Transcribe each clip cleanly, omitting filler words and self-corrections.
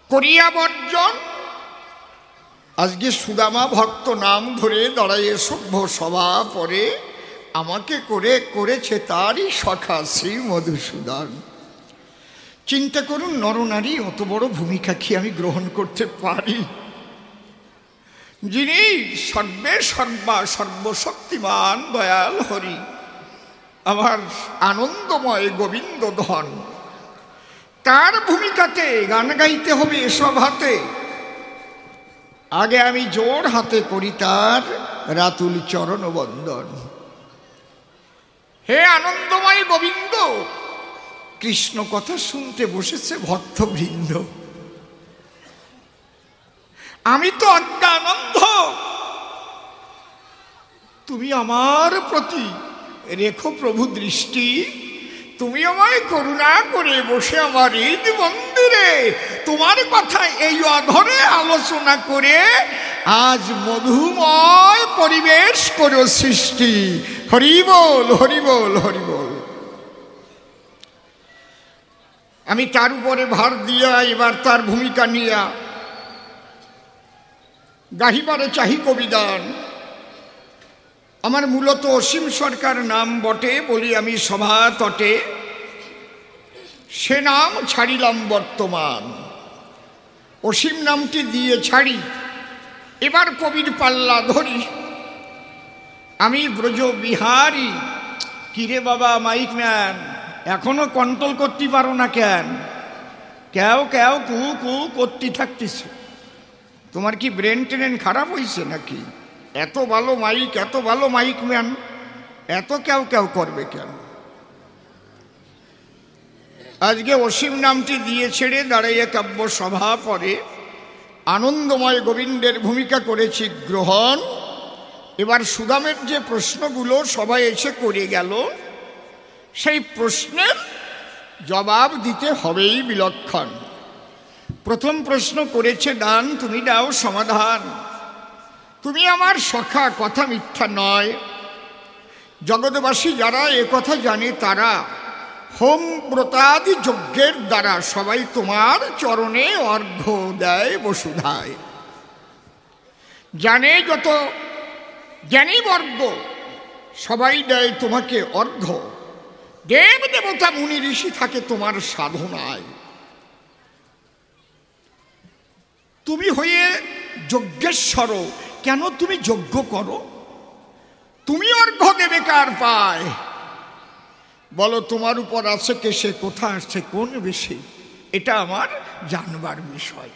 করিয়া বর্জন। আজকে সুদামা ভক্ত নাম ধরে দাঁড়াইয়ে সভ্য সভা পরে আমাকে করেছে তারই সখা শ্রী মধুসূদন। চিন্তা করুন, নরনারী অত বড় ভূমিকা কি আমি গ্রহণ করতে পারি? যিনি সর্বে সর্বা সর্বশক্তিমান দয়াল হরি, আমার আনন্দময় গোবিন্দ ধন, তার ভূমিকাতে গান গাইতে হবে এসব হাতে। আগে আমি জোর হাতে করি তার রাতুল চরণ বন্দন। হে আনন্দময় গোবিন্দ, কৃষ্ণ কথা শুনতে বসেছে ভক্তবৃন্দ। আমি তো অজ্ঞানন্ধ, তুমি আমার প্রতি রেখো প্রভু দৃষ্টি। তুমি আমায় করুণা করে বসে আমার ঈদ মন্দিরে তোমার কথা এই অধরে আলোচনা করে আজ মধুময় পরিবেশ করো সৃষ্টি। হরি বল, হরি বল, হরি বল। আমি তার উপরে ভার দিয়া এবার তার ভূমিকা নিয়া গাহিবারে চাহি কবিদান। আমার মূলত অসীম সরকার নাম বটে, বলি আমি সভা তটে, সে নাম ছাড়িলাম বর্তমান। অসীম নামটি দিয়ে ছাড়ি, এবার কবির পাল্লা ধরি। আমি ব্রজ বিহারী। কিরে বাবা মাইক ম্যান, এখনো কন্ট্রোল করতে পারো না কেন? কেউ কেউ কু কু করতে থাকতেছ। তোমার কি ব্রেন ট্রেন খারাপ হয়েছে নাকি? এত ভালো মাইক, এত ভালো মাইক ম্যান, এত কেউ কেউ করবে কেন? আজকে অসীম নামটি দিয়ে ছেড়ে দাঁড়াইয়ে কাব্য সভা পরে আনন্দময় গোবিন্দের ভূমিকা করেছি গ্রহণ। এবার সুদামের যে প্রশ্নগুলো সবাই এসে করে গেল, সেই প্রশ্নের জবাব দিতে হবেই বিলক্ষণ। প্রথম প্রশ্ন করেছে দান, তুমি দাও সমাধান। তুমি আমার সখা, কথা মিথ্যা নয়। জগৎবাসী যারা এ কথা জানে তারা হোম ব্রতাদি যজ্ঞের দ্বারা সবাই তোমার চরণে অর্ঘ্য দেয় বসুধায়। জানে যত জ্ঞানী বর্গ সবাই দেয় তোমাকে অর্ঘ্য। দেব দেবতা মুনি ঋষি থাকে তোমার সাধনায়। তুমি হয়ে যজ্ঞেশ্বর, কেন তুমি যজ্ঞ করো? তুমি অর্ঘ্য দেবে কার পায়? বলো তোমার উপর আছে কে, সে কোথা আসছে কোন বেশি, এটা আমার জানবার বিষয়।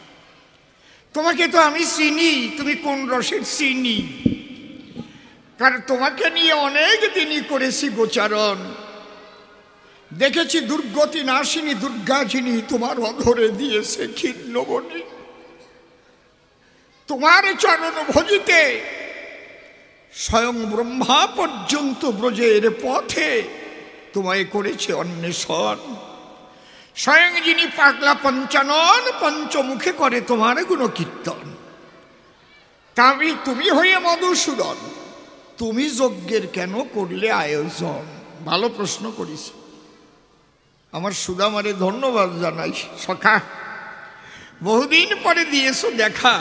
তোমাকে তো আমি চিনি, তুমি কোন রসের চিনি, কারণ তোমাকে নিয়ে অনেক দিনই করেছি গোচারণ। দেখেছি দুর্গতি নাশিনী দুর্গা যিনি তোমার অধরে দিয়েছে ক্ষীর্ণবনী। তোমার চরণ ভজিতে স্বয়ং ব্রহ্মা পর্যন্ত ব্রজের পথে তোমায় করেছে অন্বেষণ। স্বয়ং যিনি পাগলা পঞ্চানন পঞ্চমুখে করে তোমার গুণকীর্তন। তামি তুমি হয়ে মধুসূদন, তুমি যজ্ঞের কেন করলে আয়োজন? ভালো প্রশ্ন করিস। আমার সুদামারে ধন্যবাদ জানাই। সখা, বহুদিন পরে দিয়েছো দেখা।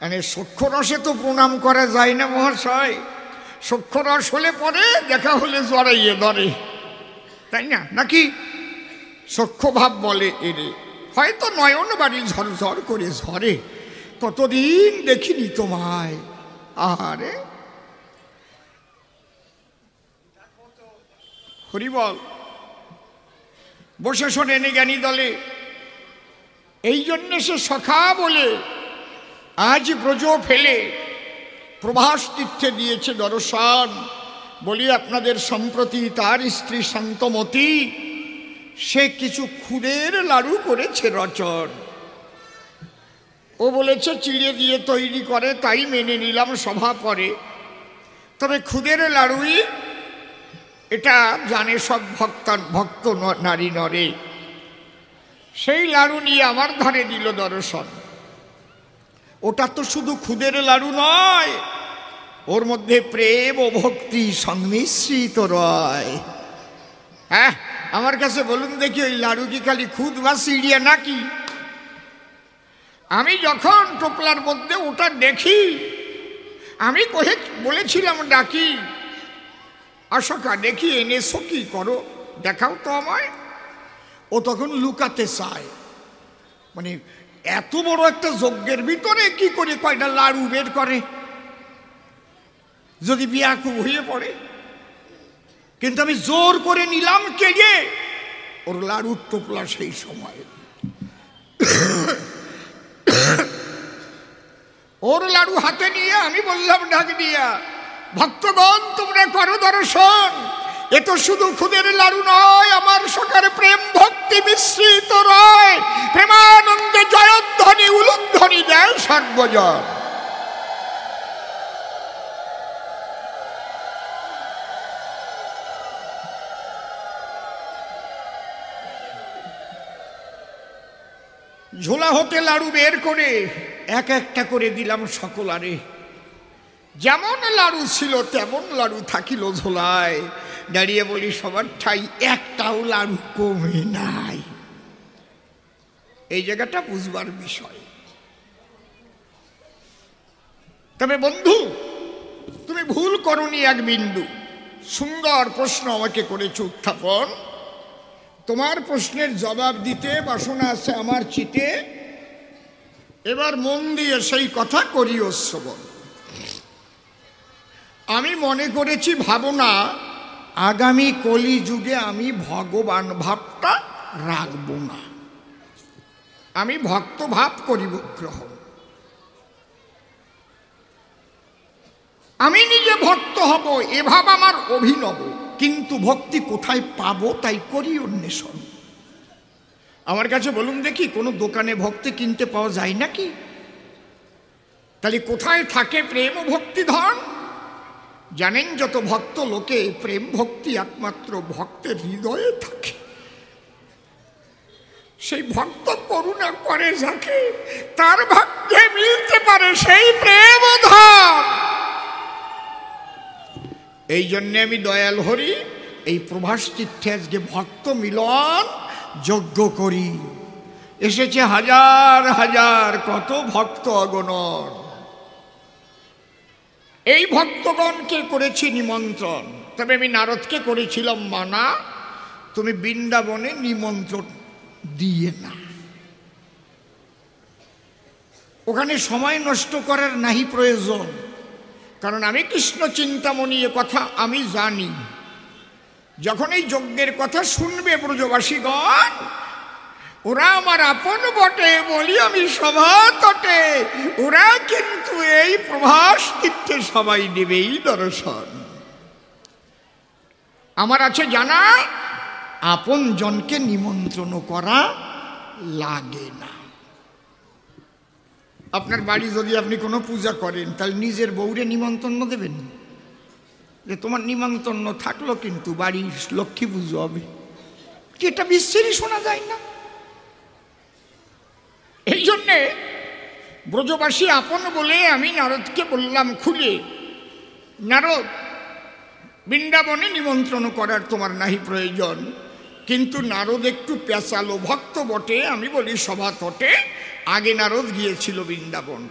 মানে সক্ষরসে তো প্রণাম করা যায় না মহাশয়। সক্ষরস হলে পরে দেখা হলে জড়াইয়ে ধরে, তাই না? নাকি সখ্যভাব বলে এরে। হয়তো নয়ন বাড়ি ঝরঝর করে ঝরে, কতদিন দেখিনি তোমায়। আরে হরিবল। বসে শোনেন জ্ঞানী দলে, এই জন্যে সে সখা বলে আজ ব্রজ ফেলে প্রভাস তীর্থে দিয়েছে দর্শন। বলি আপনাদের সম্প্রতি তার স্ত্রী শান্তমতী, সে কিছু খুদের লাড়ু করেছে রচন। ও বলেছে চিড়ে দিয়ে তৈরি করে, তাই মেনে নিলাম সভা পরে। তবে খুদের লাড়ুই এটা জানে সব ভক্ত নারী নরে। সেই লাড়ু নিয়ে আমার ধারে দিল দর্শন। ওটা তো শুধু খুদের লাড়ু নয়, ওর মধ্যে প্রেম ও ভক্তি সংমিশ্রিত রয়। হ্যাঁ, আমার কাছে বলুন দেখি, ওই লাড়ু কি খালি খুদ বা সিঁড়িয়া নাকি? আমি যখন টোপলার মধ্যে ওটা দেখি, আমি বলেছিলাম ডাকি, আশোকা দেখি এনেছো কি করো, দেখাও তো আমায়। ও তখন লুকাতে চায়, মানে এত বড় একটা যজ্ঞের ভিতরে কি করে কয়টা লাড়ু বের করে, যদি বিয়াকুব হয়ে পড়ে। কিন্তু আমি জোর করে নিলাম কেড়ে ওর লাড়ুর টোপলা। সেই সময় ওর লাড়ু হাতে নিয়ে আমি বললাম ডাক দিয়া, ভক্তগণ তোমরা করো দর্শন, এ তো শুধু খুদের লাড়ু নয়, আমার সকার প্রেম ভক্তি মিশ্রিত রয়, প্রেমানন্দে জয়ধ্বনি উলুধ্বনি দেয় সর্বজন। ঝোলা হতে লাড়ু বের করে এক একটা করে দিলাম সকলারে। যেমন লাড়ু ছিল তেমন লাড়ু থাকিল ঝোলায়। দাঁড়িয়ে বলি সবার ঠাই একটাও লাড়ু কমে নাই। এই জায়গাটা বুঝবার বিষয়। তবে বন্ধু, তুমি ভুল করনি এক বিন্দু। সুন্দর প্রশ্ন আমাকে করেছো উত্থাপন। তোমার প্রশ্নের জবাব দিতে বাসনা আছে আমার চিতে। এবার মন দিয়ে সেই কথা করিও শ্রবণ। আমি মনে করেছি ভাবনা, আগামী কলি যুগে আমি ভগবান ভাবটা রাখব না, আমি ভক্ত ভাব করিব গ্রহণ। আমি নিজে ভক্ত হব এ ভাব আমার অভিনব, কিন্তু ভক্তি কোথায় পাবো তাই করি অন্বেষণ। আমার কাছে বলুন দেখি, কোনো দোকানে ভক্তি কিনতে পাওয়া যায় নাকি? তাহলে কোথায় থাকে প্রেম ও ভক্তি ধন? জানেন যত ভক্ত লোকে প্রেম ভক্তি একমাত্র ভক্তের হৃদয়ে থাকে। সেই ভক্ত করুণা করে যাকে, তার ভাগ্যে মিলতে পারে সেই প্রেম ধন। এই জন্যে আমি দয়াল হরি এই প্রভাস তীর্থে আজকে ভক্ত মিলন যজ্ঞ করি। এসেছে হাজার হাজার কত ভক্ত অগণন। এই ভক্তগণকে করেছি নিমন্ত্রণ। তবে আমি নারদকে করেছিলাম মানা, তুমি বৃন্দাবনে নিমন্ত্রণ দিয়ে না। ওখানে সময় নষ্ট করার নাহি প্রয়োজন, কারণ আমি কৃষ্ণ চিন্তামণি এ কথা আমি জানি। যখন এই যজ্ঞের কথা শুনবে ব্রজবাসীগণ, ওরা আমার আপন বটে বলি আমি সভা তটে, ওরা কিন্তু এই প্রভাস তীর্থে সবাই দেবেই দর্শন। আমার আছে জানা, আপন জনকে নিমন্ত্রণ করা লাগে না। আপনার বাড়ি যদি আপনি কোনো পূজা করেন, তাহলে নিজের বউরে নিমন্ত্রণ দেবেন যে তোমার নিমন্ত্রণ থাকলো কিন্তু বাড়ি লক্ষ্মী পুজো হবে, কি এটা বিশ্বেরই শোনা যায় না? এই জন্যে ব্রজবাসী আপন বলে আমি নারদকে বললাম খুলে, নারদ বৃন্দাবনে নিমন্ত্রণ করার তোমার নাহি প্রয়োজন। কিন্তু নারদ একটু পেঁচালো, ভক্ত বটে, আমি বলি সভা তটে। আগে নারদ গিয়েছিল বৃন্দাবন।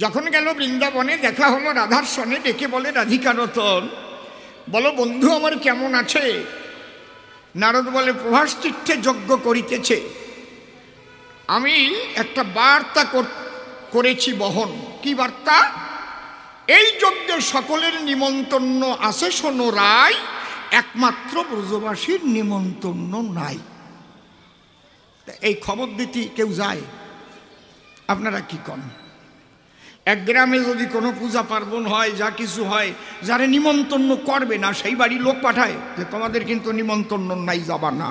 যখন গেল বৃন্দাবনে, দেখা হলো রাধার সনে, ডেকে বলে রাধিকা রতন, বলো বন্ধু আমার কেমন আছে? নারদ বলে প্রভাস তীর্থে যজ্ঞ করিতেছে, আমি একটা বার্তা করেছি বহন। কি বার্তা? এই যজ্ঞে সকলের নিমন্ত্রণ আছে শোনো রায়, একমাত্র ব্রজবাসীর নিমন্ত্রণ নাই। এই খবর দিতে কেউ যায়? আপনারা কি করেন? এক গ্রামে যদি কোনো পূজা পার্বণ হয়, যা কিছু হয়, যারা নিমন্ত্রণ করবে না সেই বাড়ি লোক পাঠায় যে তোমাদের কিন্তু নিমন্ত্রণ নাই, যাবা না।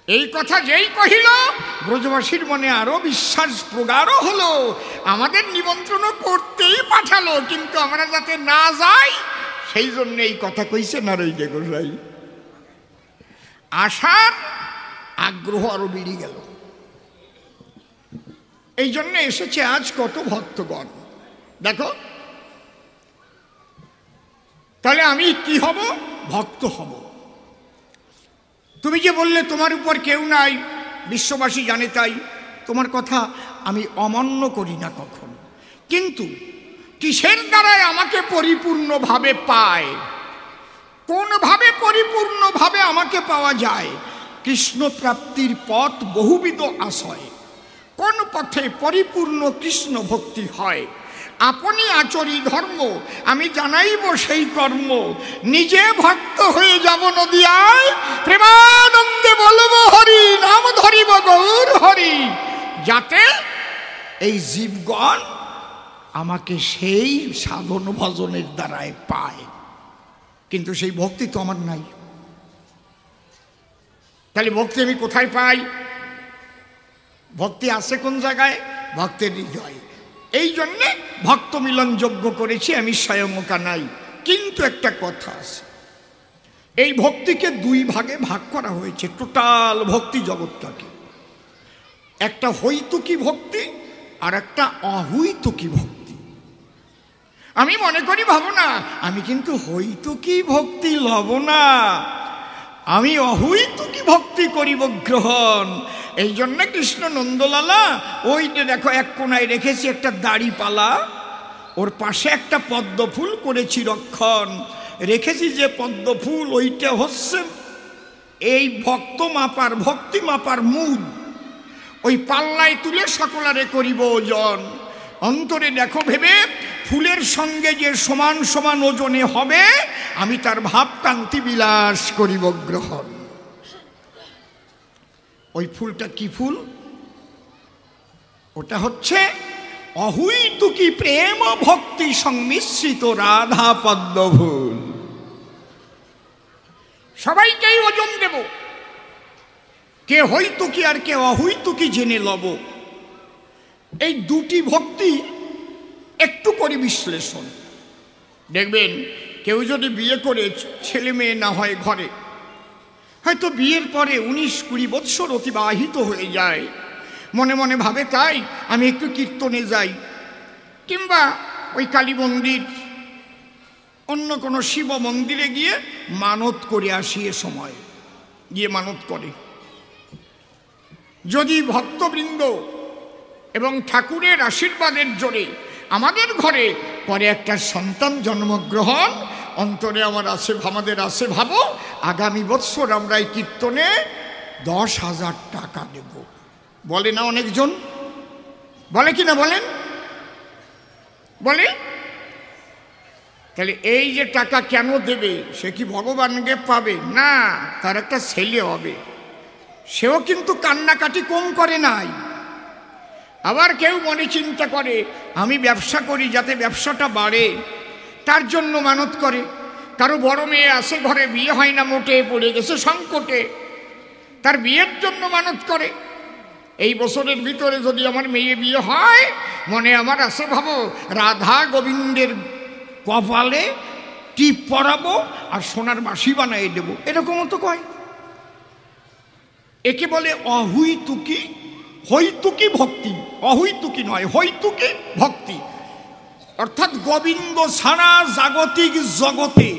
এই কথা যেই কহিল, ব্রজবাসীর মনে আরো বিশ্বাস প্রগাঢ় হলো, আমাদের নিমন্ত্রণ করতেই পাঠালো, কিন্তু আমরা যাতে না যাই সেই জন্য এই কথা কইছে নারদ গোসাই। আশার আগ্রহ আরো বেড়ে গেল। এই জন্য এসেছে আজ কত ভক্তগণ। দেখো, তাহলে আমি কি হব? ভক্ত হব। তুমি যে বললে তোমার উপর কেউ নাই, বিশ্ববাসী জানে তাই, তোমার কথা আমি অমান্য করি না কখন, কিন্তু কিসের দ্বারায় আমাকে পরিপূর্ণভাবে পায়, কোনভাবে পরিপূর্ণভাবে আমাকে পাওয়া যায়? কৃষ্ণ প্রাপ্তির পথ বহুবিধ আশয়, কোন পথে পরিপূর্ণ কৃষ্ণ ভক্তি হয়? আপনি আচরি ধর্ম, আমি জানাইব সেই কর্ম, নিজে ভক্ত হয়ে যাব নদিয়ায়, প্রেমানন্দে বলব হরি, নাম ধরিব গৌর হরি, যাতে এই জীবগণ আমাকে সেই সাধন ভজনের দ্বারায় পায়। কিন্তু সেই ভক্তি তো আমার নাই। তাহলে ভক্তি আমি কোথায় পাই? ভক্তি আছে কোন জায়গায়? ভক্তের হৃদয়। এই জন্যে ভক্ত মিলন যজ্ঞ করেছি আমি স্বয়ংকা নাই। কিন্তু একটা কথা আছে, এই ভক্তিকে দুই ভাগে ভাগ করা হয়েছে টোটাল ভক্তি জগৎটাকে। একটা হৈতুকী ভক্তি আর একটা অহৈতুকী ভক্তি। আমি মনে করি, ভাবো না আমি কিন্তু হৈতুকী ভক্তি লব না, আমি অহৈতুকী ভক্তি করিব গ্রহণ। এই জন্য কৃষ্ণ নন্দলালা ওই যে দেখো এক কোনায় রেখেছি একটা দাড়ি পালা, ওর পাশে একটা পদ্ম ফুল করেছি রক্ষণ, রেখেছি যে পদ্ম ফুল, ওইটা হচ্ছে এই ভক্ত মাপার, ভক্তি মাপার মুদ। ওই পাল্লায় তুলে সকলারে করিব ওজন। অন্তরে দেখো ভেবে ফুলের সঙ্গে যে সমান সমান ওজনে হবে, আমি তার ভাব কান্তি বিলাস করিব গ্রহণ। ওই ফুলটা কি ফুল? ওটা হচ্ছে অহৈতুকী প্রেম ভক্তি সংমিশ্রিত রাধা পদ্ম ফুল। সবাইকেই ওজন দেব, কে হৈতুকী আর কে অহৈতুকী জেনে লব। এই দুটি ভক্তি একটু করে বিশ্লেষণ দেখবেন। কেউ যদি বিয়ে করে ছেলে মেয়ে না হয় ঘরে, হয়তো বিয়ের পরে 19-20 বৎসর অতিবাহিত হয়ে যায়, মনে মনে ভাবে তাই আমি একটু কীর্তনে যাই, কিংবা ওই কালী মন্দির অন্য কোনো শিব মন্দিরে গিয়ে মানত করে আসি। এ সময় গিয়ে মানত করে, যদি ভক্তবৃন্দ এবং ঠাকুরের আশীর্বাদের জোরে আমাদের ঘরে পরে একটা সন্তান জন্মগ্রহণ, অন্তরে আমাদের আছে ভাবো আগামী বৎসর আমরা এই কীর্তনে 10,000 টাকা দেব। বলে না অনেকজন? বলে কি না বলেন? বলে। তাহলে এই যে টাকা কেন দেবে? সে কি ভগবানকে পাবে? না, তার একটা ছেলে হবে, সেও কিন্তু কান্নাকাটি কম করে নাই। আবার কেউ মনে চিন্তা করে আমি ব্যবসা করি যাতে ব্যবসাটা বাড়ে, তার জন্য মানত করে। কারো বড় মেয়ে আছে ঘরে, বিয়ে হয় না, মোটে পড়ে গেছে সংকটে, তার বিয়ের জন্য মানত করে। এই বছরের ভিতরে যদি আমার মেয়ে বিয়ে হয়, মনে আমার আছে ভাবো রাধা গোবিন্দের কপালে টিপ পরাবো আর সোনার বাঁশি বানাই দেব, এরকমও তো কয়। একে বলে অহৈতুকী, হৈতুকী ভক্তি। অহৈতুকী নয়, হৈতুকী ভক্তি। অর্থাৎ গোবিন্দ ছাড়া জাগতিক জগতে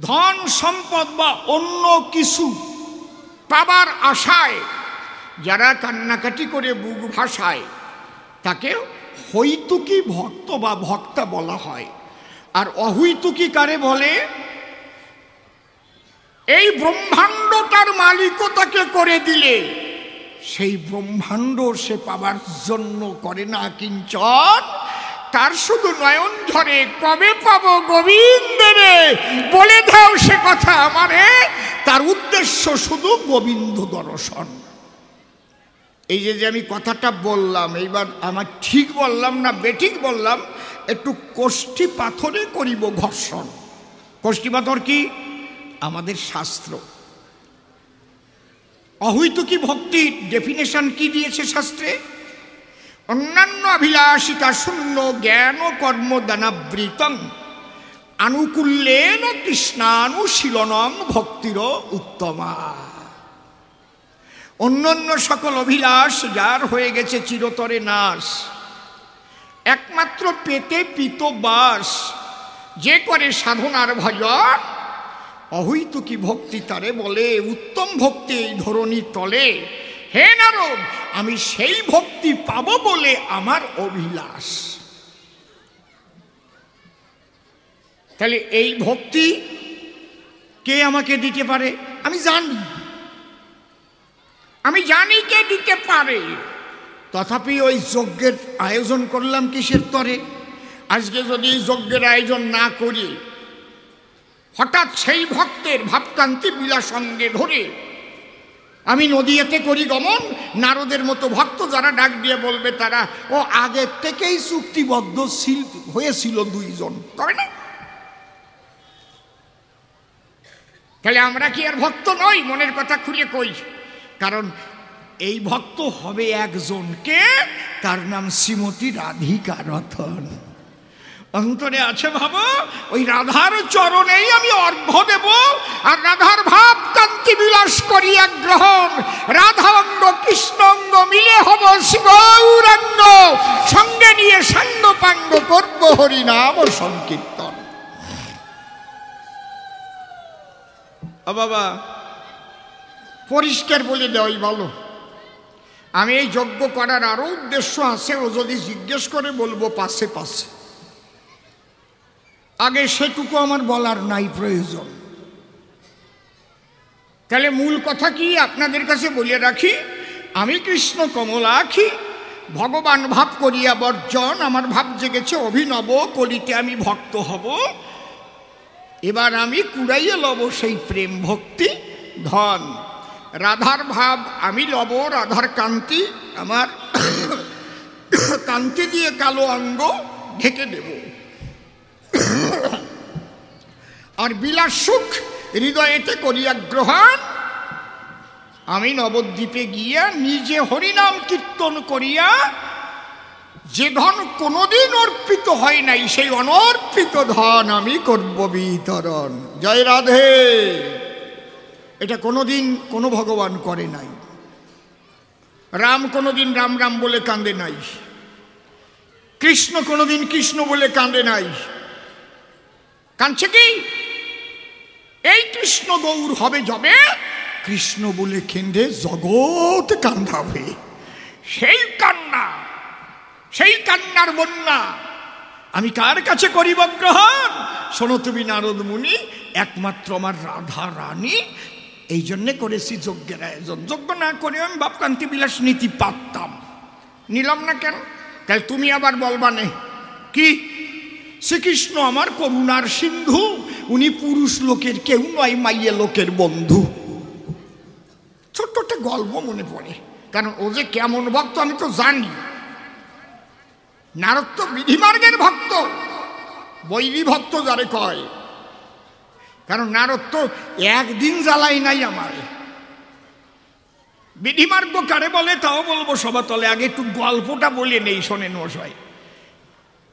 ধন সম্পদ বা অন্য কিছু পাবার আশায় যারা কান্নাকাটি করে বুক ভাসায়, তাকে হৈতুকী ভক্ত বা ভক্তা বলা হয়। আর অহৈতুকী কারে বলে? এই ব্রহ্মাণ্ডটার মালিকও তাকে করে দিলে সেই ব্রহ্মাণ্ড সে পাবার জন্য করে না কিঞ্চন, তার শুধু নয়ন ঝরে কবে পাবো গোবিন্দরে, বলে দাও সে কথা আমারে। তার উদ্দেশ্য শুধু গোবিন্দ দর্শন। এই যে আমি কথাটা বললাম, এইবার আমার ঠিক বললাম না বেঠিক বললাম, একটু কোষ্ঠী পাথরে করিব ঘর্ষণ। কোষ্ঠী পাথর কি? আমাদের শাস্ত্র। অহৈতুকী ভক্তির ডেফিনেশন কি দিয়েছে শাস্ত্রে? অন্যান্য অভিলাষিতা শূন্য জ্ঞান কর্ম দানাবৃতং আনুকূল্যেন কৃষ্ণানুশীলনং ভক্তির উত্তমা। অন্যান্য সকল অভিলাষ যার হয়ে গেছে চিরতরে নাশ, একমাত্র পেতে পিত বাস যে করে সাধনার ভজন, অহৈতুকী ভক্তি তারে বলে। উত্তম ভক্তি এই ধরণী তলে হে নারদ, আমি সেই ভক্তি পাবো বলে আমার অভিলাষ। তাহলে এই ভক্তি কে আমাকে দিতে পারে? আমি জানি কে দিতে পারে। তথাপি ওই যজ্ঞের আয়োজন করলাম কিসের তরে? আজকে যদি যজ্ঞের আয়োজন না করি, হঠাৎ সেই ভক্তের ভাবকান্তি বিলাস সঙ্গে ধরে আমি নদীয়াতে করি গমন, নারদের মতো ভক্ত যারা ডাক দিয়ে বলবে তারা ও আগের থেকেই চুক্তিবদ্ধ হয়েছিল, দুইজন তবে না? তাহলে আমরা কি আর ভক্ত নই? মনের কথা খুলে কই। কারণ এই ভক্ত হবে একজনকে, তার নাম শ্রীমতী রাধিকা রতন। অন্তরে আছে ভাবো, ওই রাধার চরণেই আমি অর্ঘ্য দেব, আর রাধার ভাব কান্তি বিলাস করিয়া গ্রহণ। রাধা অঙ্গ কৃষ্ণ অঙ্গ মিলে হব শিবৌরাঙ্গ, সঙ্গে নিয়ে সাঙ্গ পাঙ্গ করব হরিনাম সংকীর্তন। বাবা পরিষ্কার বলে দেওয়াই ভালো। আমি এই যজ্ঞ করার আরো উদ্দেশ্য আছে, ও যদি জিজ্ঞেস করে বলবো পাশে পাশে। আগে সেটুকু আমার বলার নাই প্রয়োজন। তাহলে মূল কথা কি আপনাদের কাছে বলে রাখি, আমি কৃষ্ণ কমলাক্ষী, ভগবান ভাব করিয়া বর্জন। আমার ভাব জেগেছে অভিনব, কলিতে আমি ভক্ত হব। এবার আমি কুড়াইয়ে লব সেই প্রেম ভক্তি ধন। রাধার ভাব আমি লব, রাধার কান্তি আমার কান্তি দিয়ে কালো অঙ্গ ঢেকে দেব। আর বিলাস সুখ হৃদয়েতে করিয়া গ্রহণ। আমি নবদ্বীপে গিয়া নিজে হরিনাম কীর্তন করিয়া যে ধন কোনোদিন অর্পিত হয় নাই, সেই অনর্পিত ধন আমি করব বিতরণ। জয় রাধে। এটা কোনোদিন কোনো ভগবান করে নাই। রাম কোনোদিন রাম রাম বলে কাঁদে নাই, কৃষ্ণ কোনোদিন কৃষ্ণ বলে কাঁদে নাই। কাঁদছে কি? এই কৃষ্ণ গৌর হবে যবে, কৃষ্ণ বলে কেঁদে জগৎ কান্দাবে। সেই কান্না, সেই কান্নার বন্যা আমি কার কাছে করিব গ্রহণ? শোনো তুমি নারদ মুনি, একমাত্র আমার রাধা রানী। এই জন্যে করেছি যজ্ঞের আয়োজন। যজ্ঞ না করে আমি ভাবকান্তি বিলাস নীতি পারতাম, নিলাম না কেন? তাহলে তুমি আবার বলবা নে কি শ্রীকৃষ্ণ আমার করুণার সিন্ধু, উনি পুরুষ লোকের কেউ নয়, মাইয়ে লোকের বন্ধু। ছোট্ট একটা গল্প মনে পড়ে, কারণ ও যে কেমন ভক্ত আমি তো জানি। নারদ তো বিধিমার্গের ভক্ত, বৈরী ভক্ত যারে কয়। কারণ নারদ তো একদিন জ্বালাই নাই আমারে। বিধিমার্গ কারে বলে তাও বলবো সভাতলে। আগে একটু গল্পটা বলে নেই, শোনেন মশাই।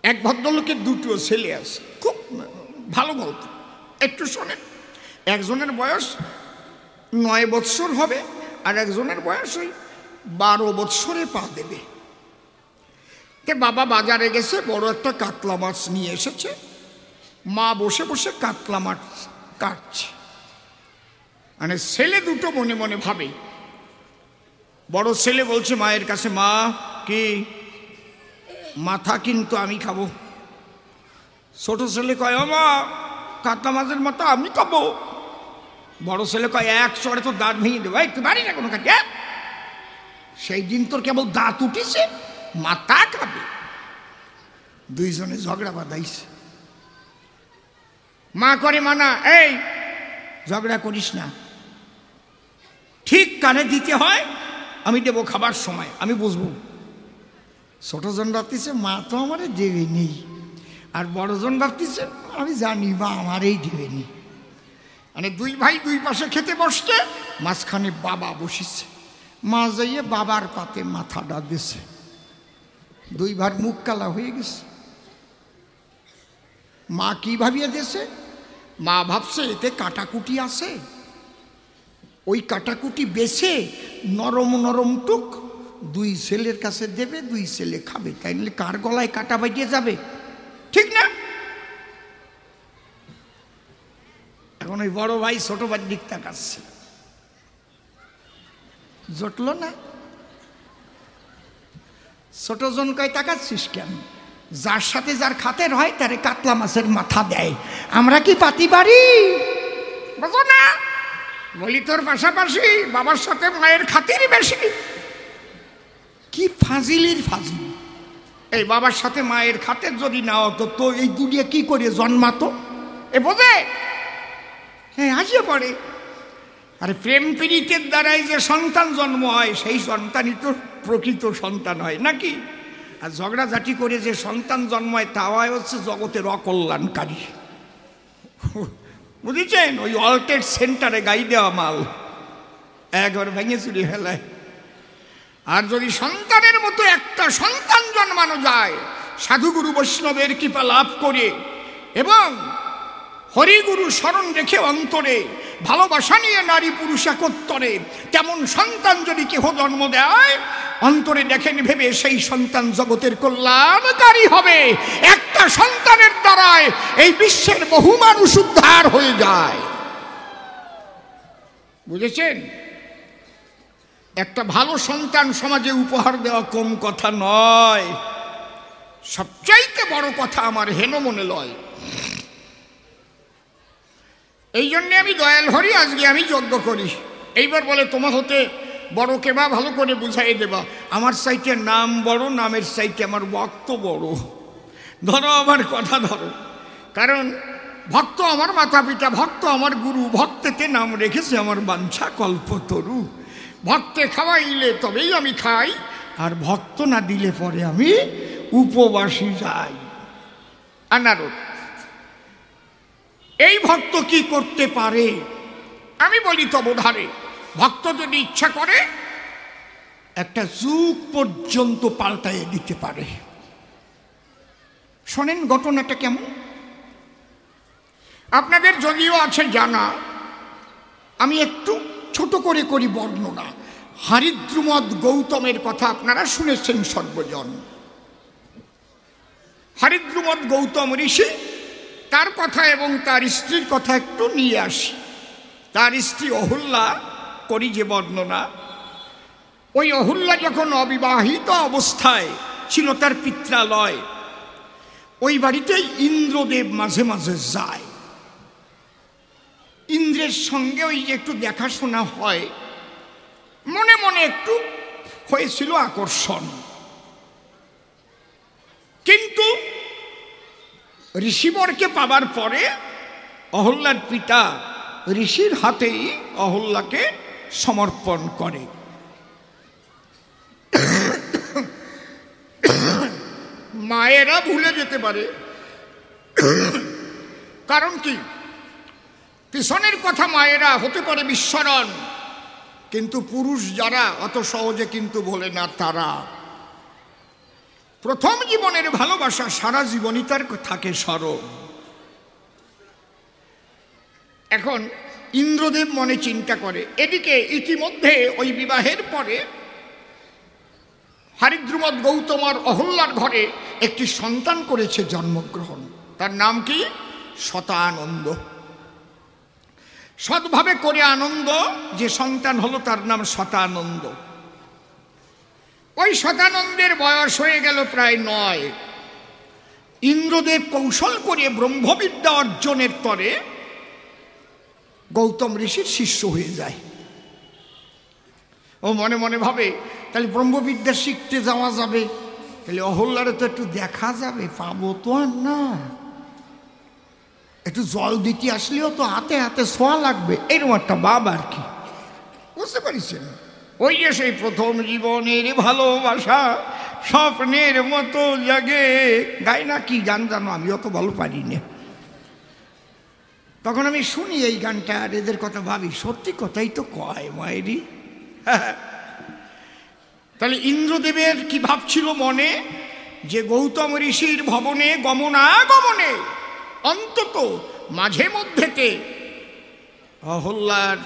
এক ভদ্রলোকের দুটো ছেলে আছে, খুব ভালো গল্প, একটু শোনেন। একজনের বয়স 9 বৎসর হবে, আর একজনের বয়স ওই 12 বৎসরে পা দেবে। তে বাবা বাজারে গেছে, বড় একটা কাতলা মাছ নিয়ে এসেছে। মা বসে বসে কাতলা মাছ কাটছে। মানে ছেলে দুটো মনে মনে ভাবে। বড় ছেলে বলছে মায়ের কাছে, মা কি মাথা কিন্তু আমি খাবো। ছোট ছেলে কয়, ও মা কাতলা মাছের মাথা আমি খাবো। বড় ছেলে কয়, এক চড়ে তো দাঁত ভেঙে দেবো, একটু বাড়ি না কোনো কাজে। সেই দিন তোর কেবল দাঁত উঠেছে, মাথা খাবে। দুইজনে ঝগড়া বাঁধাইছে। মা করে মানা, এই ঝগড়া করিস না, ঠিক কানে দিতে হয়, আমি দেবো খাবার সময়, আমি বুঝবো। ছোটজন ভাবতেছে মা তো আমারে দেবে নেই, আর বড়জন ভাবতেছে আমি জানি মা আমারই দেবে নেই। মানে দুই ভাই দুই পাশে খেতে বসছে, মাঝখানে বাবা বসিছে। মা যাইয়ে বাবার পাতে মাথাটা দিছে। দুই ভাই মুখ কালা হয়ে গেছে। মা কি ভাবিয়ে দিয়েছে? মা ভাবছে এতে কাটাকুটি আছে, ওই কাটাকুটি বেছে নরম নরম টুক দুই ছেলের কাছে দেবে, দুই ছেলে খাবে। তাই নিলে কার গলায় কাটা বাজিয়ে যাবে, ঠিক না? এখন ওই বড় ভাই ছোট ভাই দিক তাকাচ্ছে, জটল না? ছোট জন কয় তাকাচ্ছিস কেন? যার সাথে যার খাতের হয় তারে কাতলা মাছের মাথা দেয়, আমরা কি পাতি পারি? বুঝো না? বলি তোর পাশাপাশি বাবার সাথে মায়ের খাতিরই বেশি। কি ফাজিলের ফাজিল! এই বাবার সাথে মায়ের খাতের যদি না হতো তো এই দুনিয়া কি করে জন্মাতো? এ বোঝে? হ্যাঁ, আসিয়ে পড়ে। আরে প্রেম পীড়িতের দ্বারাই যে সন্তান জন্ম হয় সেই সন্তানই তো প্রকৃত সন্তান হয় নাকি? আর ঝগড়াঝাটি করে যে সন্তান জন্মায় তা হয় হচ্ছে জগতের অকল্যাণকারী। বুঝেছেন? ওই অল্টেড সেন্টারে গাই দেওয়া মাল একবার ভেঙে চুরি ফেলায়। আর যদি সন্তানের মতো একটা সন্তান জন্মানো যায় সাধুগুরু বৈষ্ণবের কৃপা লাভ করে এবং হরিগুরু স্মরণ রেখে অন্তরে ভালোবাসা নিয়ে নারী পুরুষ একত্তরে, তেমন সন্তান যদি কেহ জন্ম দেয় অন্তরে দেখেন ভেবে সেই সন্তান জগতের কল্যাণকারী হবে। একটা সন্তানের দ্বারায় এই বিশ্বের বহু মানুষ উদ্ধার হয়ে যায়। বুঝেছেন? একটা ভালো সন্তান সমাজে উপহার দেওয়া কম কথা নয়, সবচাইতে বড় কথা আমার হেন মনে লয়। এই জন্যে আমি দয়াল হরি আজকে আমি যজ্ঞ করি। এইবার বলে তোমার হতে বড় কেবা ভালো করে বুঝাই দেবা। আমার সাইটে নাম বড়, নামের সাইটে আমার ভক্ত বড়। ধরো আমার কথা ধরো, কারণ ভক্ত আমার মাতা পিতা, ভক্ত আমার গুরু, ভক্তেতে নাম রেখেছে আমার বাঞ্ছা কল্পতরু। ভক্তে খাওয়াইলে তবেই আমি খাই, আর ভক্ত না দিলে পরে আমি উপবাসী যাই। আনারদ এই ভক্ত কি করতে পারে? আমি বলি তবধারে, ভক্ত যদি ইচ্ছা করে একটা যুগ পর্যন্ত পাল্টাইয়ে দিতে পারে। শোনেন ঘটনাটা কেমন। আপনাদের যদিও আছে জানা, আমি একটু ছোট করে করি বর্ণনা। হরিদ্রুমদ গৌতমের কথা আপনারা শুনেছেন সর্বজন। হরিদ্রুমদ গৌতম ঋষি, তার কথা এবং তার স্ত্রীর কথা একটু নিয়ে আসি। তার স্ত্রী অহল্যা করি যে বর্ণনা, ওই অহল্যা যখন অবিবাহিত অবস্থায় ছিল তার পিত্রালয়, ওই বাড়িতেই ইন্দ্রদেব মাঝে মাঝে যায়। ইন্দ্রের সঙ্গে ওই যে একটু দেখাশোনা হয়, মনে মনে একটু হয়েছিল আকর্ষণ। কিন্তু ঋষিবরকে পাবার পরে অহল্যার পিতা ঋষির হাতেই অহল্যাকে সমর্পণ করে। মায়েরা ভুলে যেতে পারে, কারণ কি পিছনের কথা মায়েরা হতে পারে বিস্মরণ, কিন্তু পুরুষ যারা অত সহজে কিন্তু বলে না। তারা প্রথম জীবনের ভালোবাসা সারা জীবনই তার থাকে স্মরণ। এখন ইন্দ্রদেব মনে চিন্তা করে, এদিকে ইতিমধ্যে ওই বিবাহের পরে হরিদ্রুমদ গৌতম আর অহল্যার ঘরে একটি সন্তান করেছে জন্মগ্রহণ। তার নাম কি? শতানন্দ। সৎভাবে করে আনন্দ যে সন্তান হলো তার নাম শতানন্দ। ওই শতানন্দের বয়স হয়ে গেল প্রায় 9। ইন্দ্রদেব কৌশল করে ব্রহ্মবিদ্যা অর্জনের তরে গৌতম ঋষির শিষ্য হয়ে যায়। ও মনে মনে ভাবে, তাহলে ব্রহ্মবিদ্যা শিখতে যাওয়া যাবে, তাহলে অহল্যারে তো একটু দেখা যাবে, পাবো তো আর না, একটু জল দিতে আসলেও তো হাতে হাতে ছোঁয়া লাগবে, এরকম একটা ভাব আর কি। বুঝতে পারছেন? ওই যে সেই প্রথম জীবনের ভালোবাসা স্বপ্নের মতো জাগে, গাই না কি গান জানো, আমি অত ভালো পারি না। তখন আমি শুনি এই গানটা আর এদের কথা ভাবি, সত্যি কথাই তো কয় মায়েরই। তাহলে ইন্দ্রদেবের কি ভাবছিল মনে, যে গৌতম ঋষির ভবনে গমনাগমনে অন্তত মাঝে মধ্যেতে অহল্যার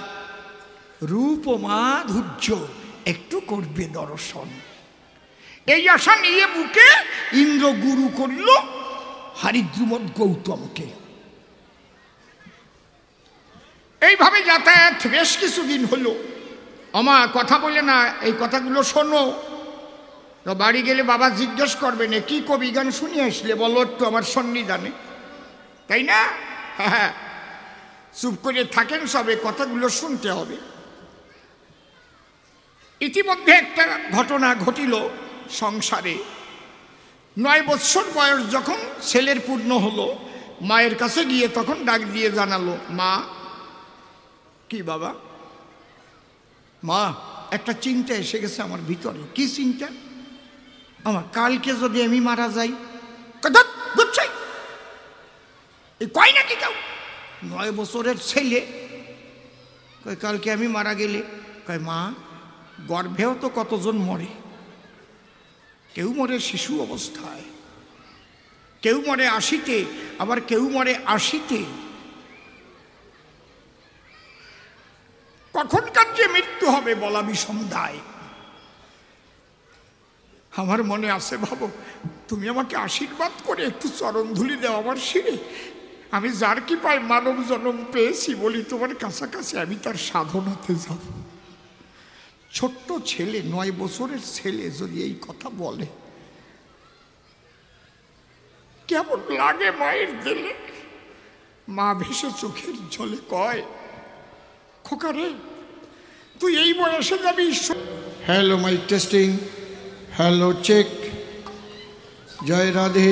রূপ ও মাধুর্য একটু করবে দর্শন। এই আশা নিয়ে বুকে ইন্দ্র গুরু করল হরিদ্রুমদ গৌতমকে। এইভাবে যাতায়াত বেশ কিছুদিন হলো। আমা কথা বলে না, এই কথাগুলো শোনো। তো বাড়ি গেলে বাবা জিজ্ঞেস করবে না কি কবি গান শুনিয়ে আসলে বলো একটু আমার সন্নিধানে, তাই না? হ্যাঁ, চুপ করে থাকেন, সবে কথাগুলো শুনতে হবে। ইতিমধ্যে একটা ঘটনা ঘটিল সংসারে। 9 বৎসর বয়স যখন ছেলের পূর্ণ হলো, মায়ের কাছে গিয়ে তখন ডাক দিয়ে জানালো, মা। কি বাবা? মা, একটা চিন্তা এসে গেছে আমার ভিতরে। কি চিন্তা? আমার কালকে যদি আমি মারা যাই। বুঝছাই এই কয় নাকি কেউ? 9 বছরের ছেলে কয় কালকে আমি মারা গেলে। কয় মা, গর্ভেও তো কতজন মরে। কেউ মরে শিশু অবস্থায়, কেউ মরে 80-তে, আবার কেউ মরে 80-তে। কখনকার যে মৃত্যু হবে বলা বিষম দায়। আমার মনে আছে, ভাবো তুমি আমাকে আশীর্বাদ করে একটু চরণ ধুলি দাও আমার শিরে। আমি যার কি পাই মানব জন্ম পেয়েছি বলি তোমার কাছাকাছি আমি তার সাধনাতে যাব। ছোট্ট ছেলে, 9 বছরের ছেলে যদি এই কথা বলে, কেমন লাগে মায়ের দিলে? মা ভেসে চোখের জলে কয়, খোকা রে, তুই এই বয়সে যাবি। Hello mic testing, hello check, জয় রাধে।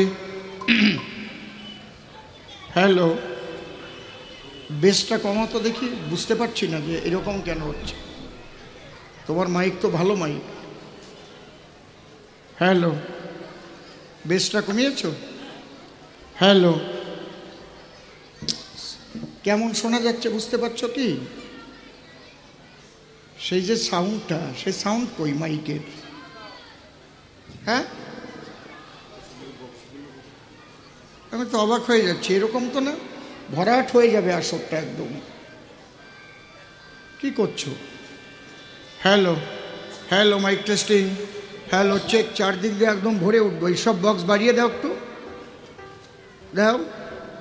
হ্যালো, বেসটা কমাতো দেখি, বুঝতে পারছি না যে এরকম কেন হচ্ছে। তোমার মাইক তো ভালো মাইক। হ্যালো, বেসটা কমিয়েছো? হ্যালো, কেমন শোনা যাচ্ছে বুঝতে পারছো কি? সেই যে সাউন্ডটা, সেই সাউন্ড কই মাইকের? হ্যাঁ, আমি তো অবাক হয়ে যাচ্ছি। এরকম তো না, ভরাট হয়ে যাবে আসরটা একদম। কি করছো? Hello, hello mic testing, hello check, চারদিক দিয়ে একদম ভরে উঠবো। এইসব বক্স বাড়িয়ে দাও একটু, দাও,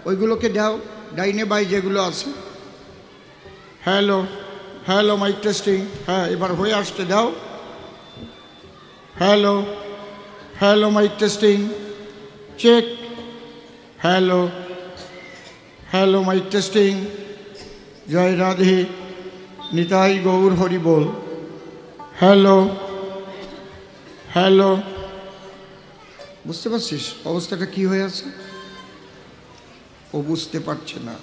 ওইগুলোকে দাও, ডাইনে বাই যেগুলো আছে। হ্যালো, হ্যালো মাইক টেস্টিং, হ্যাঁ এবার হয়ে আসতে দাও। Hello, hello mic testing, check, hello, hello mic testing, জয় রাধে, নিতাই গৌর হরি বল। হ্যালো, হ্যালো, বুঝতে পারছিস অবস্থাটা কি হয়ে আছে? ও বুঝতে পারছে না।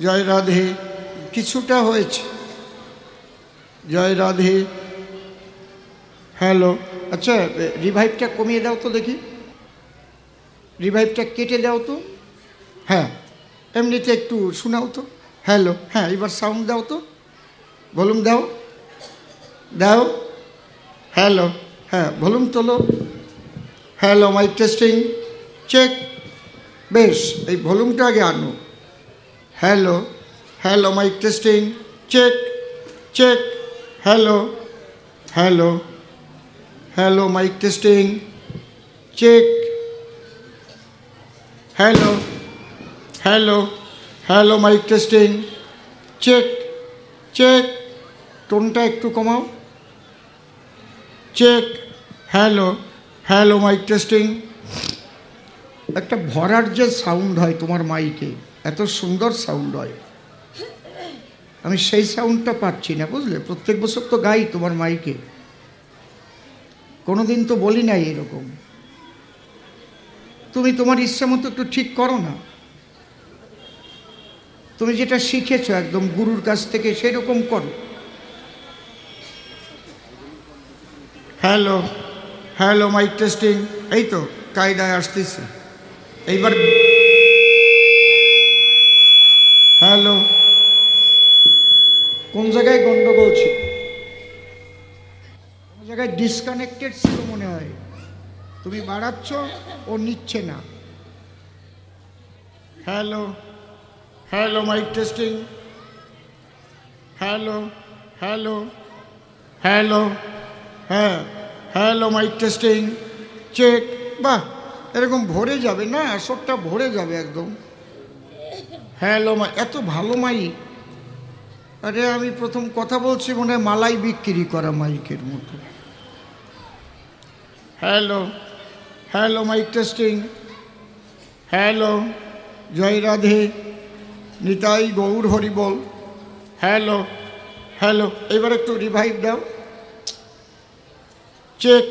জয় রাধে, কিছুটা হয়েছে। জয় রাধে, হ্যালো। আচ্ছা, রিভাইভটা কমিয়ে দাও তো দেখি, রিভাইভটা কেটে দাও তো। হ্যাঁ, এমনিতে একটু শোনাও তো। হ্যালো, হ্যাঁ এবার সাউন্ড দাও তো, ভলিউম দাও, দাও। হ্যালো, হ্যাঁ ভলিউম তোলো। হ্যালো মাইক টেস্টিং, চেক, বেশ এই ভলিউমটা আগে আনো। Hello, hello mic testing, check, check, hello, hello, hello mic testing, check, hello, hello, hello mic testing, check, check, টোনটা একটু কমাও, check, hello, hello mic testing. একটা ভরার যে সাউন্ড হয় তোমার মাইকে, এত সুন্দর সাউন্ড হয়, আমি সেই সাউন্ডটা পাচ্ছি না, বুঝলে? প্রত্যেক বছর তো গাই তোমার মাইকে, কোনোদিন তো বলি নাই এরকম। তুমি তোমার ইচ্ছা মতো একটু ঠিক করো না। তুমি যেটা শিখেছো একদম গুরুর কাছ থেকে সেরকম করো। হ্যালো, হ্যালো মাইক টেস্টিং, এই তো কায়দায় আসতেছে এইবার। হ্যালো, কোন জায়গায় গন্ডগোল ছিল? কোন জায়গায় ডিসকানেক্টেড ছিল মনে হয়। তুমি বাড়াচ্ছ, ও নিচ্ছে না। Hello, hello mic testing, hello, hello, hello, হ্যাঁ, হ্যালো মাইক টেস্টিং, চেক। বাহ, এরকম ভরে যাবে না, আসরটা ভরে যাবে একদম। হ্যালো, এত ভালো মাইক। আরে আমি প্রথম কথা বলছি মনে হয় মালাই বিক্রি করা মাইকের মতো। Hello hello, mic testing. Hello, জয় রাধে, নিতাই গৌর হরি বল। হ্যালো হ্যালো, এবার একটু রিভাইভ দাও। চেক।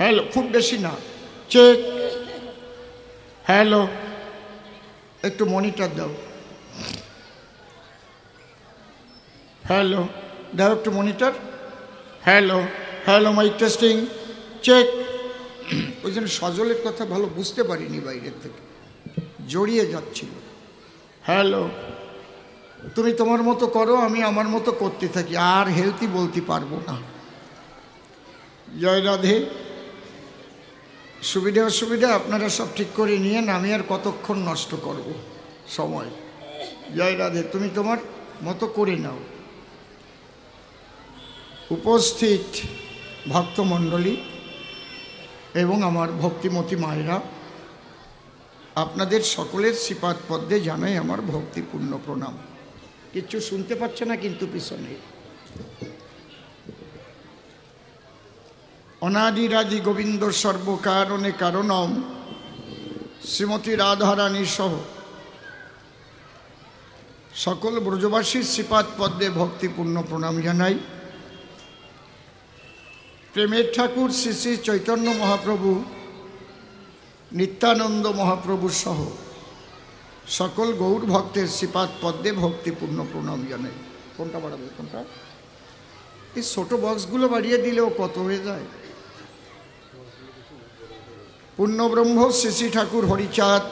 হ্যালো, খুব বেশি না, চেক। হ্যালো, একটু মনিটর দাও। হ্যালো, দাও একটু monitor. Hello hello, mic testing, check. ওই জন্য সজলের কথা ভালো বুঝতে পারিনি, বাইরের থেকে জড়িয়ে যাচ্ছিল। হ্যালো, তুমি তোমার মতো করো, আমি আমার মতো করতে থাকি, আর হেলথি বলতে পারবো না। জয় রাধে। সুবিধা অসুবিধা আপনারা সব ঠিক করে নিয়েন, আমি আর কতক্ষণ নষ্ট করব সময়। জয় রাধে, তুমি তোমার মতো করে নাও। উপস্থিত ভক্তমণ্ডলী এবং আমার ভক্তিমতী মায়েরা, আপনাদের সকলের শ্রীপাদ পদ্মে জানাই আমার ভক্তিপূর্ণ প্রণাম। কিচ্ছু শুনতে পাচ্ছে না কিন্তু পিছনে। অনাদিরাদি গোবিন্দ সর্বকারণে কারণম শ্রীমতী রাধারানী সহ সকল ব্রজবাসীর শ্রীপাদ পদ্মে ভক্তিপূর্ণ প্রণাম জানাই। প্রেমের ঠাকুর শ্রী শ্রী চৈতন্য মহাপ্রভু, নিত্যানন্দ মহাপ্রভু সহ সকল গৌর ভক্তের শ্রীপাদ পদ্মে ভক্তিপূর্ণ প্রণাম জানাই। কোনটা বাড়াবে, কোনটা? এই ছোট বক্সগুলো বাড়িয়ে দিলেও কত হয়ে যায়। পূর্ণব্রহ্ম শ্রী শ্রী ঠাকুর হরিচাঁদ,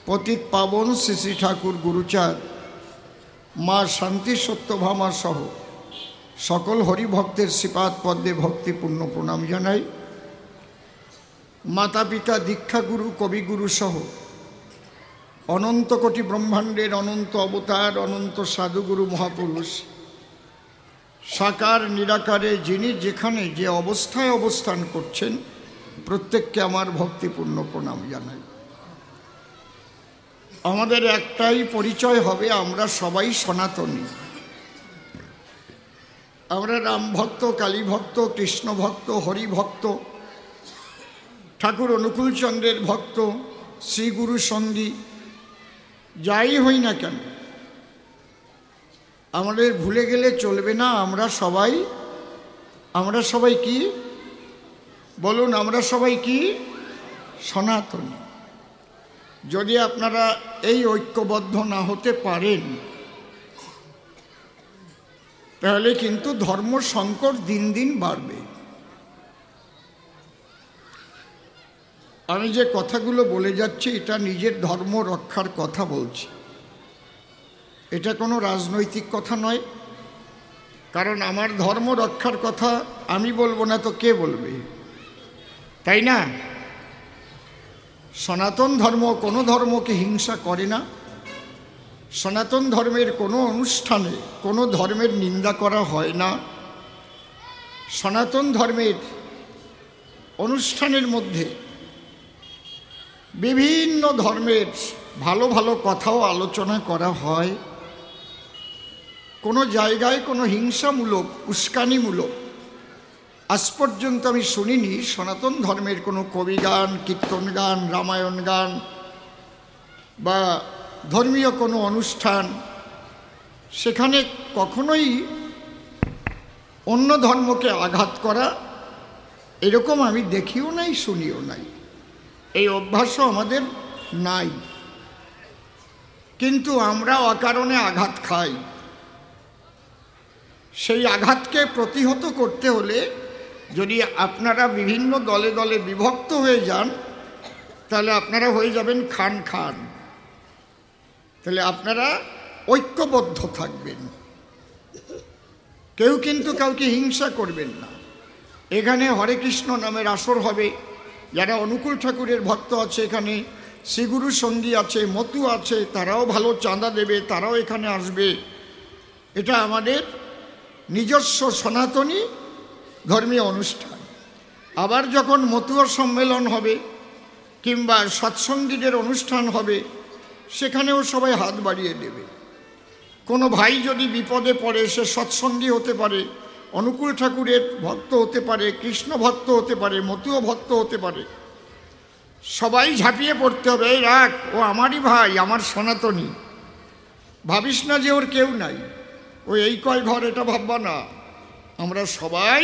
পতিত পাবন শ্রী শ্রী ঠাকুর গুরুচাঁদ, মা শান্তি সত্যভামা সহ সকল হরিভক্তের শ্রীপাদ পদ্মে ভক্তিপূর্ণ প্রণাম জানাই। মাতা পিতা দীক্ষাগুরু কবিগুরু সহ অনন্ত কোটি ব্রহ্মাণ্ডের অনন্ত অবতার অনন্ত সাধুগুরু মহাপুরুষ সাকার নিরাকারে যিনি যেখানে যে অবস্থায় অবস্থান করছেন প্রত্যেককে আমার ভক্তিপূর্ণ প্রণাম জানাই। আমাদের একটাই পরিচয় হবে, আমরা সবাই সনাতনী। আমরা রাম ভক্ত, কালী ভক্ত, কৃষ্ণ ভক্ত, হরি ভক্ত, ঠাকুর অনুকূলচন্দ্রের ভক্ত, শ্রী গুরু সঙ্গী, যাই হই না কেন আমাদের ভুলে গেলে চলবে না। আমরা সবাই কি বলুন? আমরা সবাই কি? সনাতনী। যদি আপনারা এই ঐক্যবদ্ধ না হতে পারেন তাহলে কিন্তু ধর্ম সংকট দিন দিন বাড়বে। আমি যে কথাগুলো বলে যাচ্ছি এটা নিজের ধর্ম রক্ষার কথা বলছি, এটা কোনো রাজনৈতিক কথা নয়। কারণ আমার ধর্ম রক্ষার কথা আমি বলবো না তো কে বলবে, তাই না? সনাতন ধর্ম কোনো ধর্মকে হিংসা করে না। সনাতন ধর্মের কোনো অনুষ্ঠানে কোনো ধর্মের নিন্দা করা হয় না। সনাতন ধর্মের অনুষ্ঠানের মধ্যে বিভিন্ন ধর্মের ভালো ভালো কথাও আলোচনা করা হয়। কোনো জায়গায় কোনো হিংসামূলক, উস্কানিমূলক আজ পর্যন্ত আমি শুনিনি। সনাতন ধর্মের কোনো কবি গান, কীর্তন গান, রামায়ণ গান বা ধর্মীয় কোনো অনুষ্ঠান, সেখানে কখনোই অন্য ধর্মকে আঘাত করা এরকম আমি দেখিও নাই, শুনিও নাই। এই অভ্যাসও আমাদের নাই। কিন্তু আমরা অকারণে আঘাত খাই। সেই আঘাতকে প্রতিহত করতে হলে যদি আপনারা বিভিন্ন দলে দলে বিভক্ত হয়ে যান তাহলে আপনারা হয়ে যাবেন খান খান। তাহলে আপনারা ঐক্যবদ্ধ থাকবেন, কেউ কিন্তু কাউকে হিংসা করবেন না। এখানে হরে কৃষ্ণ নামের আসর হবে, যারা অনুকূল ঠাকুরের ভক্ত আছে, এখানে শ্রীগুরু সঙ্গী আছে, মতু আছে, তারাও ভালো চাঁদা দেবে, তারাও এখানে আসবে। এটা আমাদের নিজস্ব সনাতনী ধর্মীয় অনুষ্ঠান। আবার যখন মতুয়া সম্মেলন হবে কিংবা সৎসঙ্গীদের অনুষ্ঠান হবে সেখানেও সবাই হাত বাড়িয়ে দেবে। কোনো ভাই যদি বিপদে পড়ে সে সৎসঙ্গী হতে পারে, অনুকূল ঠাকুরের ভক্ত হতে পারে, কৃষ্ণ ভক্ত হতে পারে, মতুয় ভক্ত হতে পারে, সবাই ঝাঁপিয়ে পড়তে হবে, এই রাখ, ও আমারই ভাই, আমার সনাতনী, ভাবিস না যে ওর কেউ নাই, ও এই কয় ঘর, এটা ভাববা না, আমরা সবাই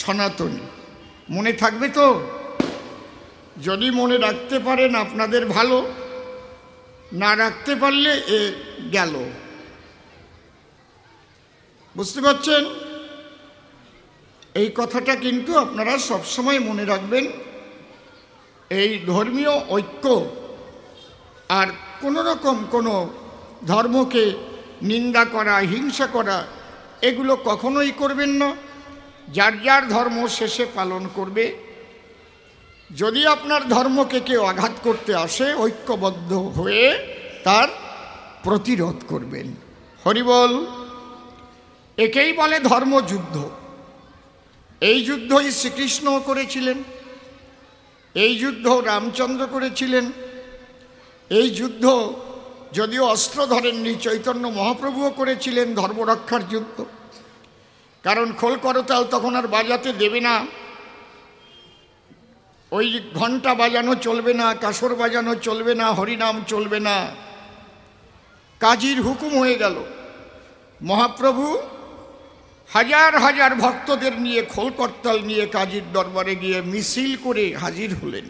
সনাতনী। মনে থাকবে তো? যদি মনে রাখতে পারেন আপনাদের ভালো, না রাখতে পারলে এ গেল। বুঝতে পারছেন? এই কথাটা কিন্তু আপনারা সবসময় মনে রাখবেন। এই ধর্মীয় ঐক্য আর কোনো রকম কোনো ধর্মকে নিন্দা করা, হিংসা করা, এগুলো কখনোই করবেন না। যার যার ধর্ম শেষে পালন করবে। যদি আপনার ধর্মকে কেউ আঘাত করতে আসে, ঐক্যবদ্ধ হয়ে তার প্রতিরোধ করবেন। হরিবল। একেই বলে ধর্মযুদ্ধ। এই যুদ্ধই শ্রীকৃষ্ণ করেছিলেন, এই যুদ্ধ রামচন্দ্র করেছিলেন, এই যুদ্ধ যদিও অস্ত্র ধরেননি চৈতন্য মহাপ্রভুও করেছিলেন, ধর্মরক্ষার যুদ্ধ। কারণ খোল করতাল তখন আর বাজাতে দেবে না, ওই ঘণ্টা বাজানো চলবে না, কাসর বাজানো চলবে না, হরিনাম চলবে না, কাজীর হুকুম হয়ে গেল। মহাপ্রভু হাজার হাজার ভক্তদের নিয়ে খোল করতাল নিয়ে কাজীর দরবারে গিয়ে মিছিল করে হাজির হলেন,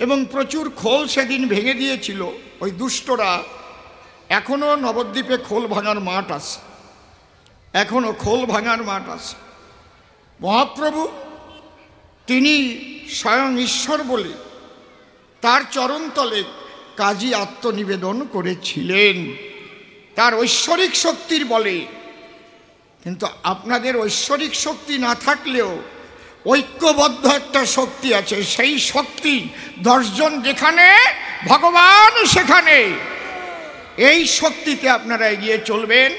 এবং প্রচুর খোল সেদিন ভেঙে দিয়েছিল ওই দুষ্টরা। এখনও নবদ্বীপে খোল ভাঙার মাঠ আছে, এখনও খোল ভাঙার মাঠ আছে। মহাপ্রভু তিনি স্বয়ং ঈশ্বর বলে তার চরণতলে কাজী আত্মনিবেদন করেছিলেন তার ঐশ্বরিক শক্তির বলে। কিন্তু আপনাদের ঐশ্বরিক শক্তি না থাকলেও ঐক্যবদ্ধ একটা শক্তি আছে, সেই শক্তি 10 জন যেখানে, ভগবান সেখানে। এই শক্তিতে আপনারা এগিয়ে চলবেন।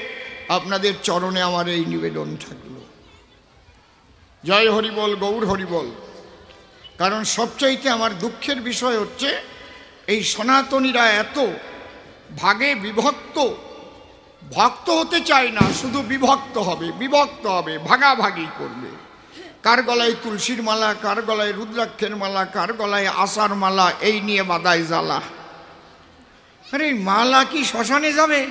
আপনাদের চরণে আমার এই নিবেদন থাকলো। জয় হরিবল, গৌর হরিবল। কারণ সবচাইতে আমার দুঃখের বিষয় হচ্ছে এই সনাতনীরা এত ভাগে বিভক্ত, ভক্ত হতে চায় না, শুধু বিভক্ত হবে, বিভক্ত হবে, ভাগাভাগি করবে। কার গলায় তুলসীর মালা, কার গলায় রুদ্রাক্ষের মালা, কার গলায় আশার মালা, এই নিয়ে বাদায় জ্বালা। আরে মালা কি শ্মশানে যাবে?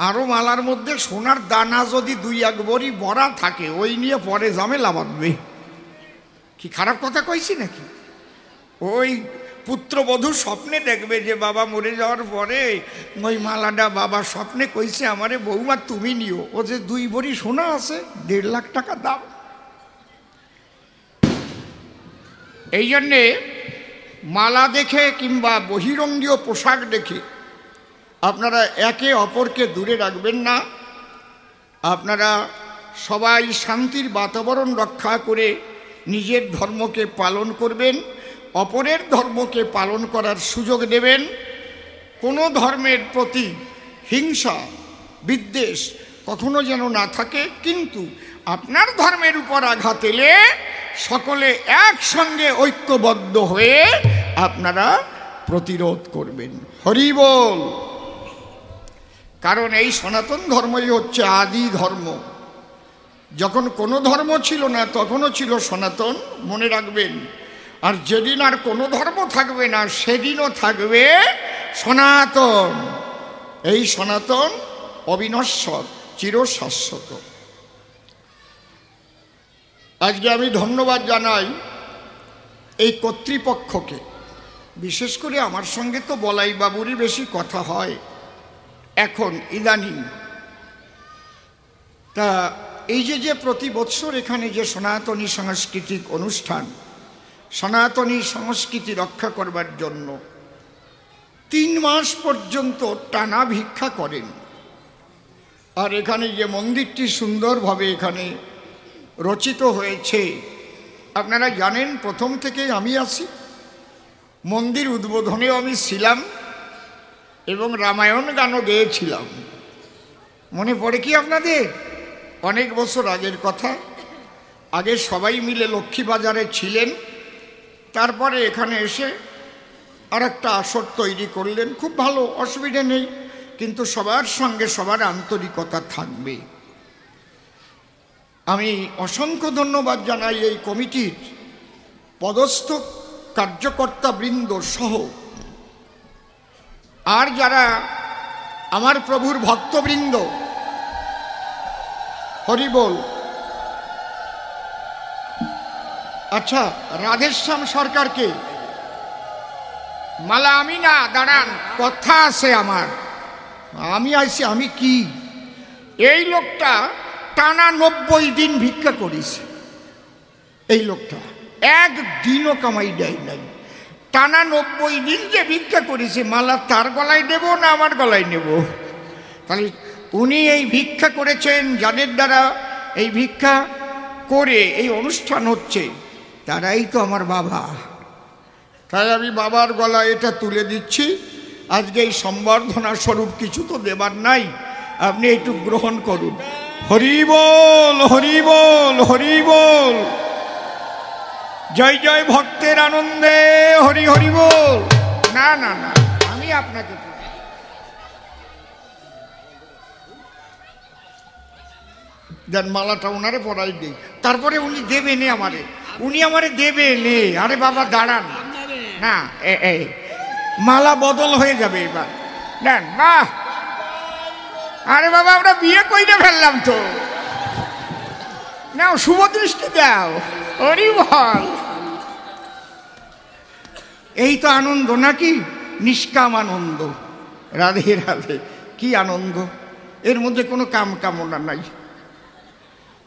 আরো মালার মধ্যে সোনার দানা যদি 2-1 বড়ি ভরা থাকে, ওই নিয়ে পরে ঝামেলা বাঁধবে। কি খারাপ কথা কইছি নাকি? ওই পুত্রবধূ স্বপ্নে দেখবে যে বাবা মরে যাওয়ার পরে ওই মালাটা বাবা স্বপ্নে কইছে আমারে, বৌমা তুমি নিও। ও যে 2 বড়ি সোনা আছে, 1.5 লাখ টাকা দাম। এই জন্যে মালা দেখে কিংবা বহিরঙ্গীয় পোশাক দেখে আপনারা একে অপরকে দূরে রাখবেন না। আপনারা সবাই শান্তির বাতাবরণ রক্ষা করে নিজের ধর্মকে পালন করবেন, অপরের ধর্মকে পালন করার সুযোগ দেবেন। কোনো ধর্মের প্রতি হিংসা বিদ্বেষ কখনো যেন না থাকে, কিন্তু আপনার ধর্মের উপর আঘাত এলে সকলে একসঙ্গে ঐক্যবদ্ধ হয়ে আপনারা প্রতিরোধ করবেন। হরি বল। কারণ এই সনাতন ধর্মই হচ্ছে আদি ধর্ম। যখন কোনো ধর্ম ছিল না তখনও ছিল সনাতন, মনে রাখবেন। আর যেদিন আর কোনো ধর্ম থাকবে না সেদিনও থাকবে সনাতন। এই সনাতন অবিনশ্বর, চিরশাশ্বত। আজকে আমি ধন্যবাদ জানাই এই কর্তৃপক্ষকে, বিশেষ করে আমার সঙ্গে তো বলাই বাবুরই বেশি কথা হয় এখন ইদানিং। তা এই যে প্রতি বৎসর এখানে যে সনাতনী সাংস্কৃতিক অনুষ্ঠান, সনাতনী সংস্কৃতি রক্ষা করবার জন্য 3 মাস পর্যন্ত টানা ভিক্ষা করেন। আর এখানে যে মন্দিরটি সুন্দরভাবে এখানে রচিত হয়েছে, আপনারা জানেন প্রথম থেকে আমি আছি, মন্দির উদ্বোধনেও আমি ছিলাম এবং রামায়ণ গানও গেয়েছিলাম। মনে পড়ে কি আপনাদের? অনেক বছর আগের কথা। আগে সবাই মিলে লক্ষ্মীবাজারে ছিলেন, তারপরে এখানে এসে আর একটা আসর তৈরি করলেন। খুব ভালো, অসুবিধা নেই, কিন্তু সবার সঙ্গে সবার আন্তরিকতা থাকবে। আমি অসংখ্য ধন্যবাদ জানাই এই কমিটির পদস্থ কার্যকর্তা বৃন্দ সহ আর যারা আমার প্রভুর ভক্তবৃন্দ। হরি বল। আচ্ছা, রাধেশ্যাম সরকারকে মালা আমি না, দাঁড়ান, কথা আছে আমার। আমি আইছি, আমি কি? এই লোকটা টানা 90 দিন ভিক্ষা করেছে। এই লোকটা একদিনও কামাই দেয় নাই। টানা 90 দিন যে ভিক্ষা করেছে, মালা তার গলায় দেব না আমার গলায় নেব? তাহলে উনি এই ভিক্ষা করেছেন, যাদের দ্বারা এই ভিক্ষা করে এই অনুষ্ঠান হচ্ছে, তারাই তো আমার বাবা। তাই আমি বাবার গলায় এটা তুলে দিচ্ছি। আজকে এই সম্বর্ধনা স্বরূপ কিছু তো দেবার নাই, আপনি একটু গ্রহণ করুন। হরি বল, হরি বল, হরি বল। জয় জয় ভক্তের আনন্দে হরি হরি বল। না না না, আমি আপনাকে দেন, মালাটা ওনারে পরাই দিই, তারপরে উনি দেবেন আমারে, উনি আমারে দেবেন। আরে বাবা দাঁড়ান না, মালা বদল হয়ে যাবে এবার। দেন, বাহ। আরে বাবা, আমরা বিয়ে কইরে ফেললাম তো। নাও, শুভ দৃষ্টি দাও। হরি বল। এই তো আনন্দ নাকি? নিষ্কাম আনন্দ। রাধে রাধে, কি আনন্দ! এর মধ্যে কোনো কাম কামনা নাই।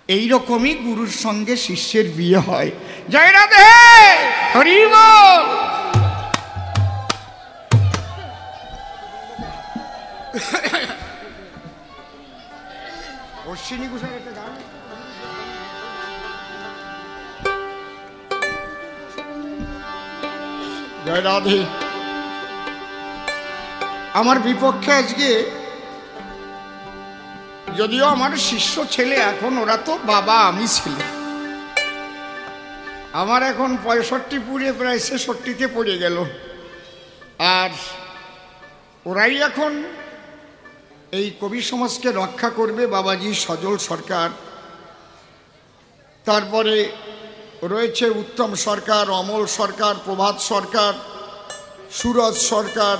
এইরকমই গুরুর সঙ্গে শিষ্যের বিয়ে হয়। জয় রাধে, হরি বল। অশ্বিনী ঘোষের একটা গান। জয় রাধে। আমার বিপক্ষে আজকে, যদিও আমার শিষ্য ছেলে, এখন ওরা তো বাবা, আমি ছেলে। আমার এখন 65 পুড়ে প্রায় 66-তে পড়ে গেল। আর ওরাই এখন এই কবি সমাজকে রক্ষা করবে। বাবাজি সজল সরকার, তারপরে রয়েছে উত্তম সরকার, অমল সরকার, প্রভাত সরকার, সুরজ সরকার,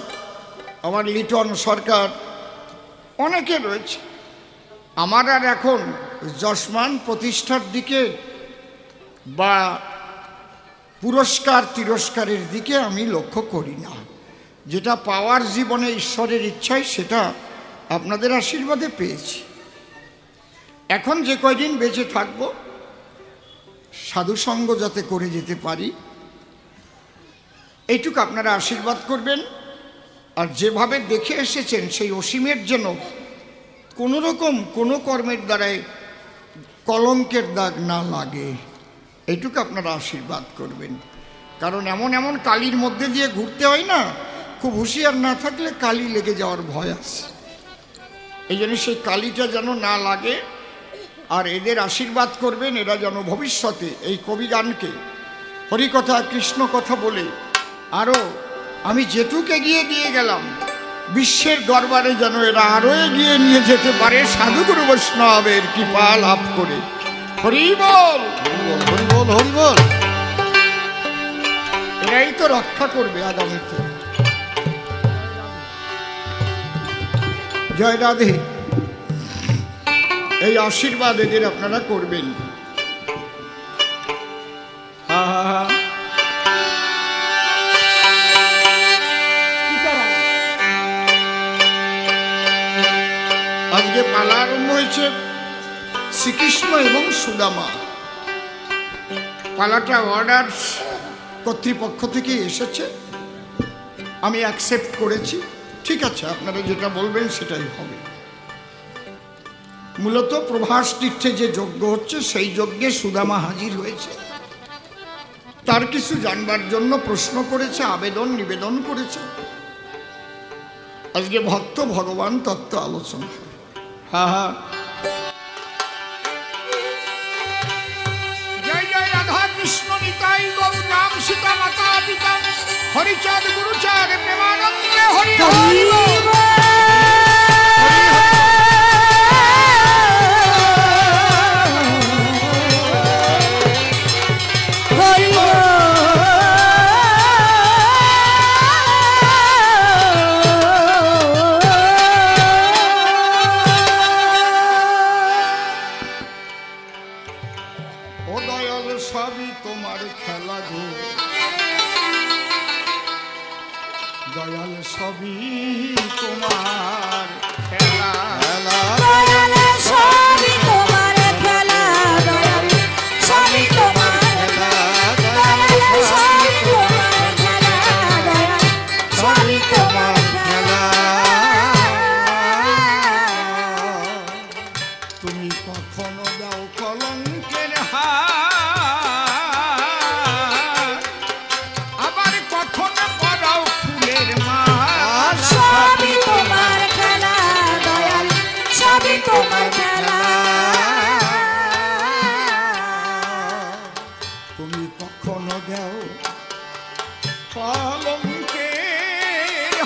আমার লিটন সরকার, অনেকে রয়েছে। আমার আর এখন যশমান প্রতিষ্ঠার দিকে বা পুরস্কার তিরস্কারের দিকে আমি লক্ষ্য করি না। যেটা পাওয়ার জীবনে ঈশ্বরের ইচ্ছায়, সেটা আপনাদের আশীর্বাদে পেয়েছি। এখন যে কয়দিন বেঁচে থাকব, সাধুসঙ্গ যাতে করে যেতে পারি, এইটুকু আপনারা আশীর্বাদ করবেন। আর যেভাবে দেখে এসেছেন, সেই অসীমের যেন কোনো রকম কোনো কর্মের দ্বারাই কলঙ্কের দাগ না লাগে, এইটুকু আপনারা আশীর্বাদ করবেন। কারণ এমন এমন কালির মধ্যে দিয়ে ঘুরতে হয় না, খুব হুঁশিয়ার না থাকলে কালি লেগে যাওয়ার ভয় আছে। এই জন্য সেই কালিটা যেন না লাগে। আর এদের আশীর্বাদ করবেন, এরা যেন ভবিষ্যতে এই কবিগানকে হরিকথা কৃষ্ণ কথা বলে আরও, আমি যেটুক এগিয়ে দিয়ে গেলাম, বিশ্বের দরবারে যেন এরা আরও এগিয়ে নিয়ে যেতে পারে, সাধুগুরু বৈষ্ণবের কৃপা লাভ করে। হরি বল, হরি বল, হরি বল। এরাই তো রক্ষা করবে আগামীতে। জয় রাধে। এই আশীর্বাদ এদের আপনারা করবেন। হা হা হা। আজকে পালা আরম্ভ হয়েছে শ্রীকৃষ্ণ এবং সুদামা। পালাটা অর্ডার কর্তৃপক্ষ থেকে এসেছে, আমি অ্যাকসেপ্ট করেছি। ঠিক আছে, আপনারা যেটা বলবেন সেটাই হবে। মূলত প্রভাস তীর্থে যে যজ্ঞ হচ্ছে, সেই যজ্ঞে সুদামা হাজির হয়েছে। তার কিছু জানবার জন্য প্রশ্ন করেছে, আবেদন নিবেদন করেছে। আজকে ভক্ত ভগবান তত্ত্ব আলোচনা। হা হা। জয় জয় রাধা কৃষ্ণ নিতাই গৌর রাম সীতা মাতা পিতা হরিচাঁদ গুরুচাঁদ প্রেমানন্দে হরি হরি বল। তোমার খেলা গো দয়াল সবই তোমার খেলা দয়াল সবই তোমার খেলা দয়াল সবই তোমার খেলা দয়াল সবই তোমার খেলা দয়াল সবই তোমার খেলা তুমি কখনো দাও কলঙ্কের হাত আবার কখনো পরাও ফুলের মালা সবই তোমার খেলা দয়াল সবই তোমার খেলা তুমি কখনো দাও কলঙ্কের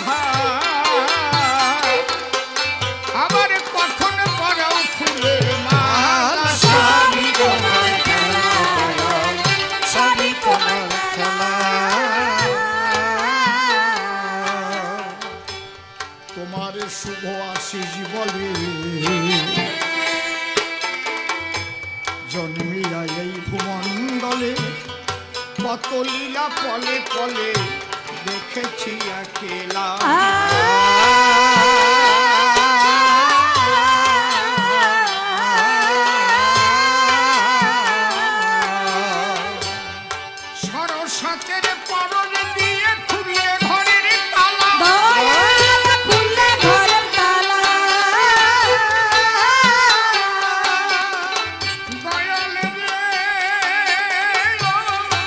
হাত আবার কখনো পরাও ফুলের মালা সবই তোমার খেলা দয়াল সবই তোমার খেলা তোমার শুভ আশিস বলে জন্মিয়া এই ভুমণ্ডলে কত লীলা পলে পলে দেখেছি একেলা সরস্বতের পরশ দিয়ে খুলে ঘরের তালা দয়াল খুলে ঘরের তালা দয়াল রে ও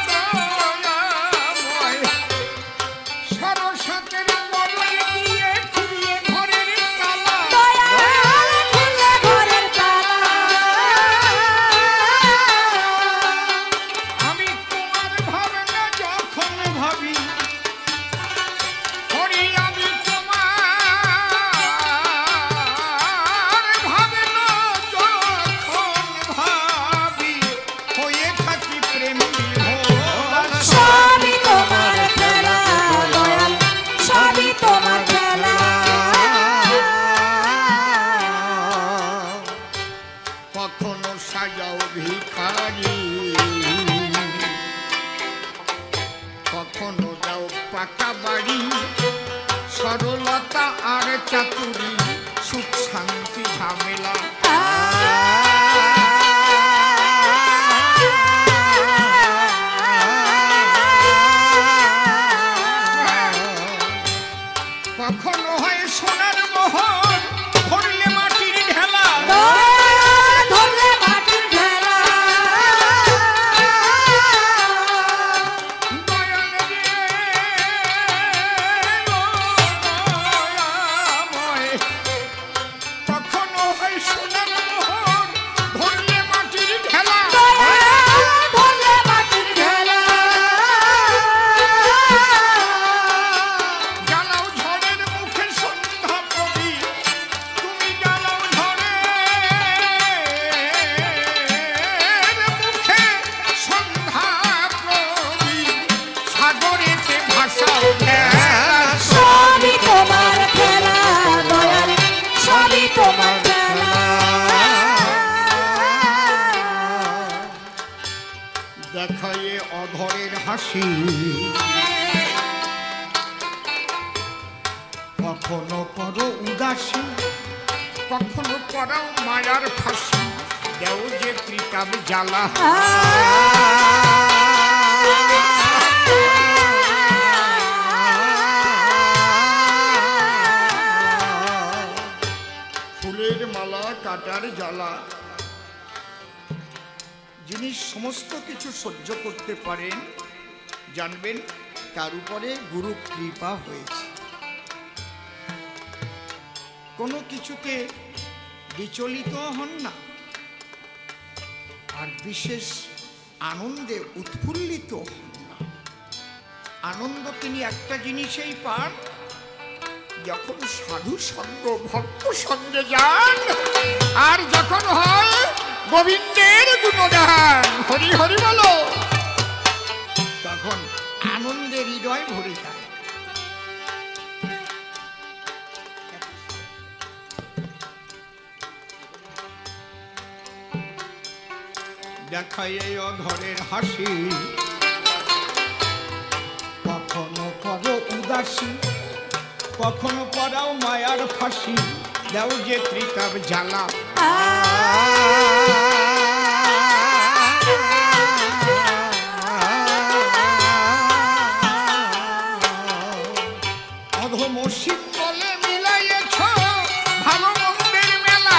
দয়াময় সরস্বতের পরশ দিয়ে খুলে ঘরের তালা দয়াল খুলে ঘরের তালা আমি তোমার ভাবনা যখন ভাবি হরি আমি তোমার ভাবনা যখন ভাবি হয়ে থাকি প্রেম বিভোর সবই তোমার খেলা দয়াল সবই তোমার খেলা কখনো সাজাও ভিখারি কখনো দাও পাকা বাড়ি সরলতা আর চাতুরি সুখ শান্তি ঝামেলা কখনো হয় সোনার মোহর ভরলে মাটির ঢেলা দয়াল ধরলে মাটির ঢেলা দয়াল রে ও দয়াময় কখনো হয় সোনার মোহর ভরলে মাটির ঢেলা দয়াল ধরলে মাটির ঢেলা জ্বালাও ঝড়ের মুখে সন্ধ্যা প্রদীপ তুমি জ্বালাও ঝড়ের মুখে সন্ধ্যা প্রদীপ সাগরেতে ভাসাও ভেলা সবই তোমার খেলা দয়াল সবই তোমার খেলা দেখায়ে অধরের হাসি কখনো করো উদাসী কখনো করাও মায়ার ফাঁসি দেও যে ত্রিকাব জ্বালা ফুলের মালা কাটার জ্বালা যিনি সমস্ত কিছু সহ্য করতে পারেন জানবেন তার উপরে গুরু কৃপা হয়েছে কোনো কিছুতে বিচলিত হন না আর বিশেষ আনন্দে উৎফুল্লিত হন না আনন্দ তিনি একটা জিনিসেই পান যখন সাধু সঙ্গ ভক্ত সঙ্গে যান আর যখন হয় গোবিন্দের গুণগান হরি হরি বলো তখন আনন্দের হৃদয় ভরে যায় দেখায় এই অধরের হাসি, কখনো করো উদাসী, কখনো পরাও মায়ার ফাঁসি, দাও যে ত্রিকাব জ্বালা। অধমসিক বলে মিলাইয়েছ ভালো মন্দের মেলা।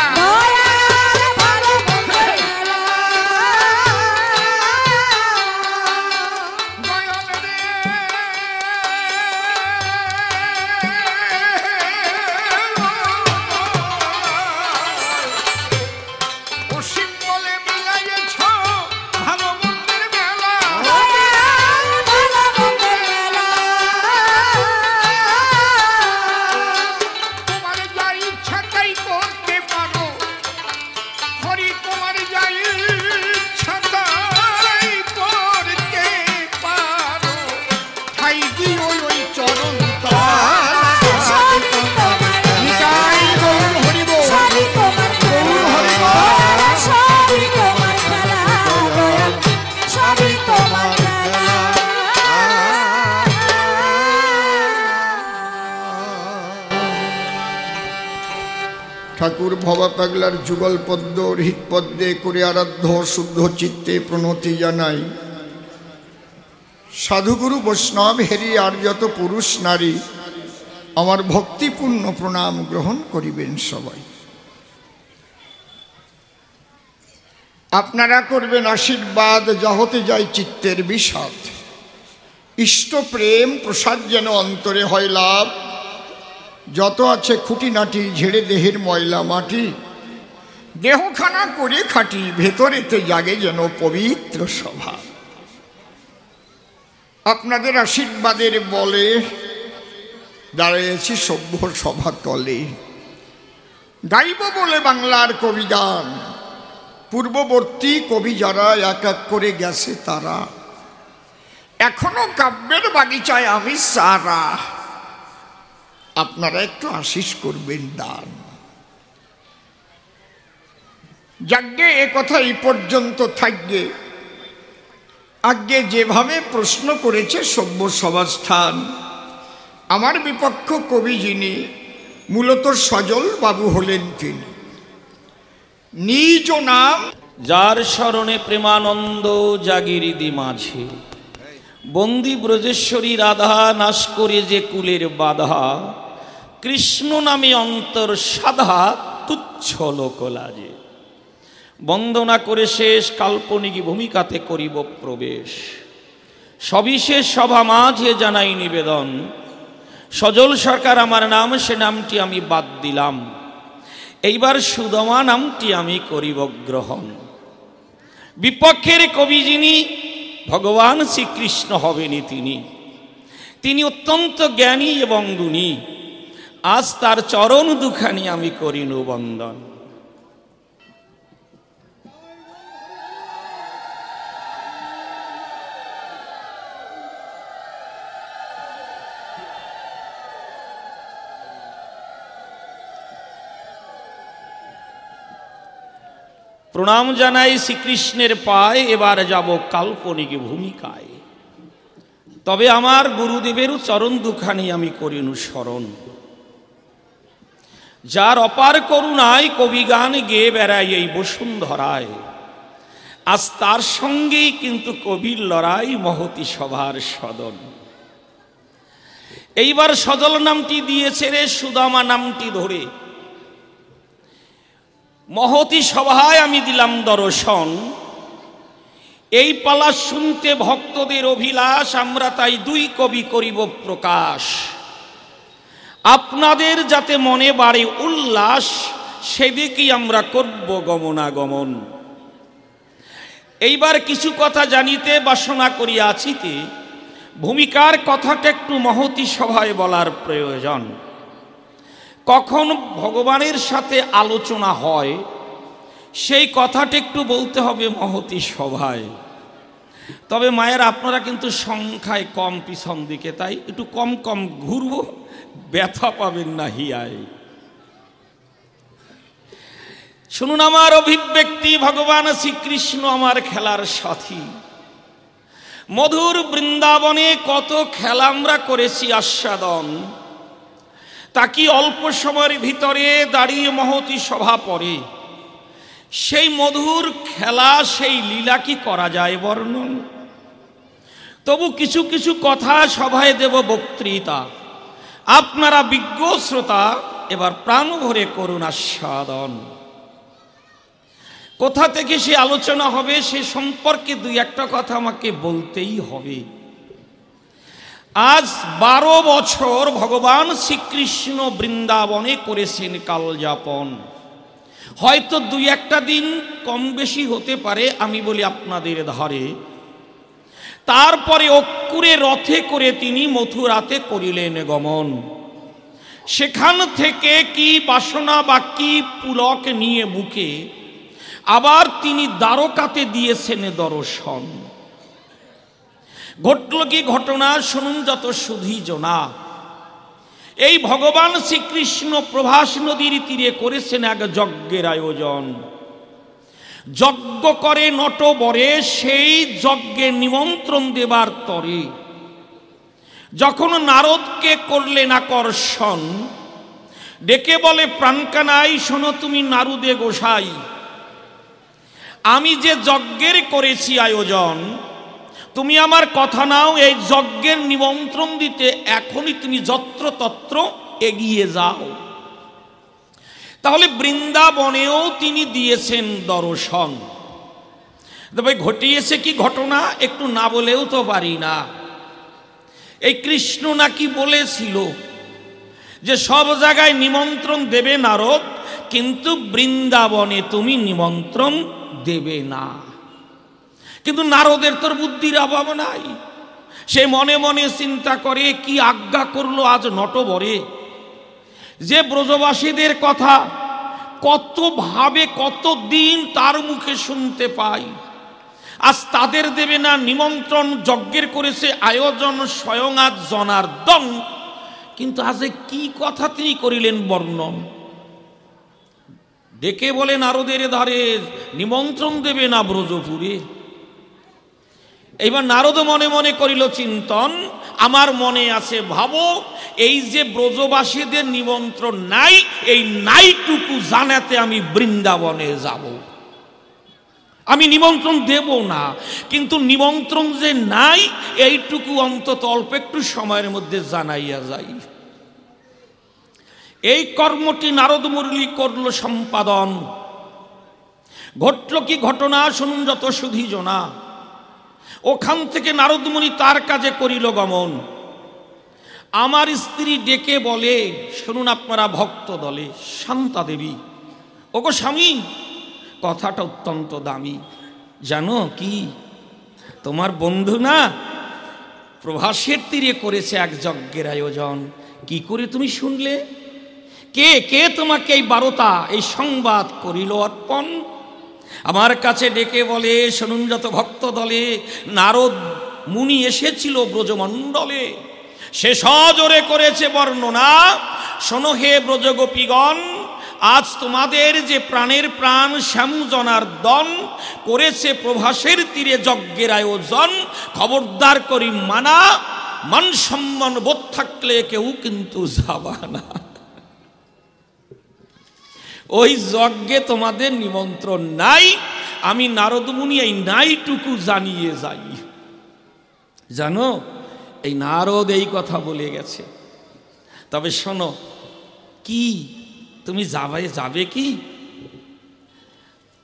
ঠাকুর ভবা পাগলার যুগল পদ্ম হৃৎপদ্মে করে আরাধ্য শুদ্ধ চিত্তে প্রণতি জানাই। সাধুগুরু বৈষ্ণব হেরি আর যত পুরুষ নারী আমার ভক্তিপূর্ণ প্রণাম গ্রহণ করিবেন সবাই। আপনারা করবেন আশীর্বাদ, যা হতে যায় চিত্তের বিষাদ। ইষ্ট প্রেম প্রসাদ যেন অন্তরে হয় লাভ, যত আছে খুঁটিনাটি ঝেড়ে দেহের ময়লা মাটি। দেহখানা করে খাটি, ভেতরেতে জাগে যেন পবিত্র সভা। আপনাদের আশীর্বাদের বলে দাঁড়িয়েছি সভ্য সভা তলে। গাইব বলে বাংলার কবিগান, পূর্ববর্তী কবি যারা এক এক করে গেছে তারা, এখনো কাব্যের বাগিচায় আমি সারা। আপনারা একটু আশিস করবেন দান। যাজ্ঞে এ কথা এই পর্যন্ত থাকবে। আগে যেভাবে প্রশ্ন করেছে সভ্য সভাস্থান, আমার বিপক্ষ কবি যিনি মূলত সজল বাবু হলেন তিনি। নিজ নাম যার স্মরণে প্রেমানন্দ জাগিরিদি মাঝে, বন্দি ব্রজেশ্বরী রাধা নাশ করে যে কুলের বাধা, কৃষ্ণ নামে অন্তর সাধা তুচ্ছ লোকলাজে। বন্দনা করে শেষ কাল্পনিক ভূমিকাতে করিব প্রবেশ, সবিশেষ সভা মাঝে জানাই নিবেদন। সজল সরকার আমার নাম, সে নামটি আমি বাদ দিলাম, এইবার সুদমা নামটি আমি করিব গ্রহণ। বিপক্ষের কবি যিনি ভগবান শ্রীকৃষ্ণ হবেনি তিনি অত্যন্ত জ্ঞানী এবং গুণী। আজ তার চরণ দুখানি আমি করিনু বন্দন। প্রণাম জানাই শ্রীকৃষ্ণের পায়, এবার যাব কাল্পনিক ভূমিকায়। তবে আমার গুরুদেবেরও চরণ দুখানি আমি করিনু স্মরণ। যার অপার করুণায় কবিগান গেয়ে বেড়ায় এই বসুন্ধরায়, আজ তার সঙ্গেই কিন্তু কবির লড়াই মহতী সভার সদন। এইবার সজল নামটি দিয়েছে রে সুদামা নামটি ধরে, মহতী সভায় আমি দিলাম দর্শন। এই পালা শুনতে ভক্তদের অভিলাষ, আমরা তাই দুই কবি করিব প্রকাশ। আপনাদের যাতে মনে বাড়ে উল্লাস, সেদিকেই আমরা করব গমনাগমন। এইবার কিছু কথা জানিতে বাসনা করিয়াছিতে, ভূমিকার কথাটা একটু মহতী সভায় বলার প্রয়োজন। কখন ভগবানের সাথে আলোচনা হয় সেই কথাটা একটু বলতে হবে মহতী সভায়। তবে মায়ের আপনারা কিন্তু সংখ্যায় কম পিছন দিকে, তাই একটু কম কম ঘুরবো, ব্যথা পাবেন না হিয়ায়। শুনুন আমার অভিব্যক্তি, ভগবান শ্রীকৃষ্ণ আমার খেলার সাথী। মধুর বৃন্দাবনে কত খেলা আমরা করেছি আস্বাদন, তা কি অল্প সময়ের ভিতরে দাঁড়িয়ে মহতী সভা পড়ে সেই মধুর খেলা, সেই লীলা কি করা যায় বর্ণন? তবু কিছু কিছু কথা সভায় দেব বক্তৃতা, আপনারা বিজ্ঞ শ্রোতা এবার প্রাণ ভরে করুন আস্বাদন। কোথা থেকে সে আলোচনা হবে সে সম্পর্কে দুই একটা কথা আমাকে বলতেই হবে। আজ 12 বছর ভগবান শ্রীকৃষ্ণ বৃন্দাবনে করেছেন কালযাপন। হয়তো দুই একটা দিন কম বেশি হতে পারে, আমি বলি আপনাদের ধারে। তারপরে অক্কুরে রথে করে তিনি মথুরাতে করিলেন গমন। সেখান থেকে কি বাসনা বা কি পুলক নিয়ে বুকে আবার তিনি দ্বারকাতে দিয়েছেন দর্শন। ঘটল কি ঘটনা শুনুন যত সুধী জনা। এই ভগবান শ্রীকৃষ্ণ প্রভাস নদীর তীরে করেছেন এক যজ্ঞের আয়োজন। যজ্ঞ করে নটবরে, সেই যজ্ঞে নিমন্ত্রণ দেবার তরে যখন নারদকে করলেন আকর্ষণ, ডেকে বলে প্রাণকানাই শোনো তুমি নারদে গোসাই, আমি যে যজ্ঞের করেছি আয়োজন, তুমি আমার কথা নাও, এই যজ্ঞের নিমন্ত্রণ দিতে এখনই তুমি যত্রতত্র এগিয়ে যাও। তাহলে বৃন্দাবনেও তিনি দিয়েছেন দর্শন। তবে ঘটিয়েছে কি ঘটনা একটু না বলেও তো পারি না। এই কৃষ্ণ নাকি বলেছিল যে সব জায়গায় নিমন্ত্রণ দেবে নারদ, কিন্তু বৃন্দাবনে তুমি নিমন্ত্রণ দেবে না। কিন্তু নারদের তোর বুদ্ধির অভাব নাই, সে মনে মনে চিন্তা করে কি আজ্ঞা করলো আজ নটবরে, যে ব্রজবাসীদের কথা কত ভাবে কত দিন তার মুখে শুনতে পাই, আজ তাদের দেবে না নিমন্ত্রণ, যজ্ঞের করেছে আয়োজন স্বয়ং আজ জনার্দন, কিন্তু আজ কি কথা তিনি করিলেন বর্ণন। ডেকে বলে নারদের ধারে নিমন্ত্রণ দেবে না ব্রজপুরে। এইবার নারদ মনে মনে করিল চিন্তন, আমার মনে আছে ভাবো, এই যে ব্রজবাসীদের নিমন্ত্রণ নাই, এই নাইটুকু জানাতে আমি বৃন্দাবনে যাব। আমি নিমন্ত্রণ দেব না, কিন্তু নিমন্ত্রণ যে নাই এইটুকু অন্তত অল্প একটু সময়ের মধ্যে জানাইয়া যাই। এই কর্মটি নারদ মুরলী করল সম্পাদন। ঘটল কি ঘটনা শুনুন যত সুধী জনা। ওখান থেকে নারদ মুনি তার কাজে করিল গমন। আমার স্ত্রী ডেকে বলে, শুনুন আপনারা ভক্ত দলে, শান্তা দেবী, ওগো স্বামী, কথাটা অত্যন্ত দামি, জানো কি তোমার বন্ধু না প্রভাসের তীরে করেছে এক যজ্ঞের আয়োজন। কি করে তুমি শুনলে? কে কে তোমাকে এই বারতা এই সংবাদ করিল অর্পণ? আমার কাছে ডেকে বলে, শুনুন যত ভক্ত দলে, নারদ মুনি এসেছিল ব্রজমণ্ডলে, সে সজোরে করেছে বর্ণনা। শোনো হে ব্রজগোপীগণ, আজ তোমাদের যে প্রাণের প্রাণ শ্যাম জনার্দন করেছে প্রভাসের তীরে যজ্ঞের আয়োজন, খবরদার করি মানা, মান সম্মান বোধ থাকলে কেউ কিন্তু যাবা না। ওই যজ্ঞে তোমাদের নিমন্ত্রণ নাই, আমি নারদ মুনি এই নাইটুকু জানিয়ে যাই। জানো এই নারদ এই কথা বলে গেছে। তবে শোনো, কি তুমি যাবে কি?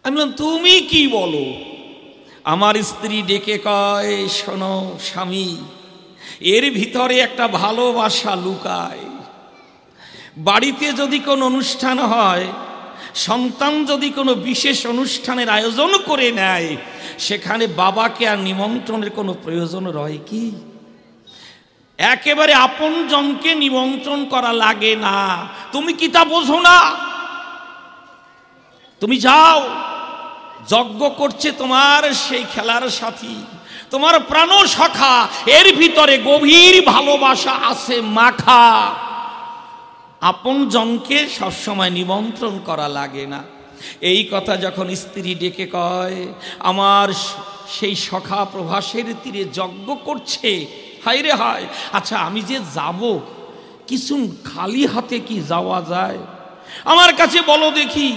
আমি বললাম তুমি কি বলো? আমার স্ত্রী ডেকে কয়, শোনো স্বামী, এর ভিতরে একটা ভালোবাসা লুকায়। বাড়িতে যদি কোনো অনুষ্ঠান হয়, সন্তান যদি কোনো বিশেষ অনুষ্ঠানের আয়োজন করে নেয়, সেখানে বাবাকে আর নিমন্ত্রণের কোনো প্রয়োজন রয় কি? একেবারে আপন জনকে নিমন্ত্রণ করা লাগে না। তুমি কি তা বোঝো না? তুমি যাও, যজ্ঞ করছে তোমার সেই খেলার সাথী, তোমার প্রাণ সখা, এর ভিতরে গভীর ভালোবাসা আছে মাখা। আপন জনকে সবসময় নিমন্ত্রণ করা লাগে না। এই কথা যখন স্ত্রী ডেকে কয়, আমার সেই সখা প্রভাসের তীরে যজ্ঞ করছে, হায় রে হায়, আচ্ছা আমি যে যাব, কিছু খালি হাতে কি যাওয়া যায়? আমার কাছে বলো দেখি,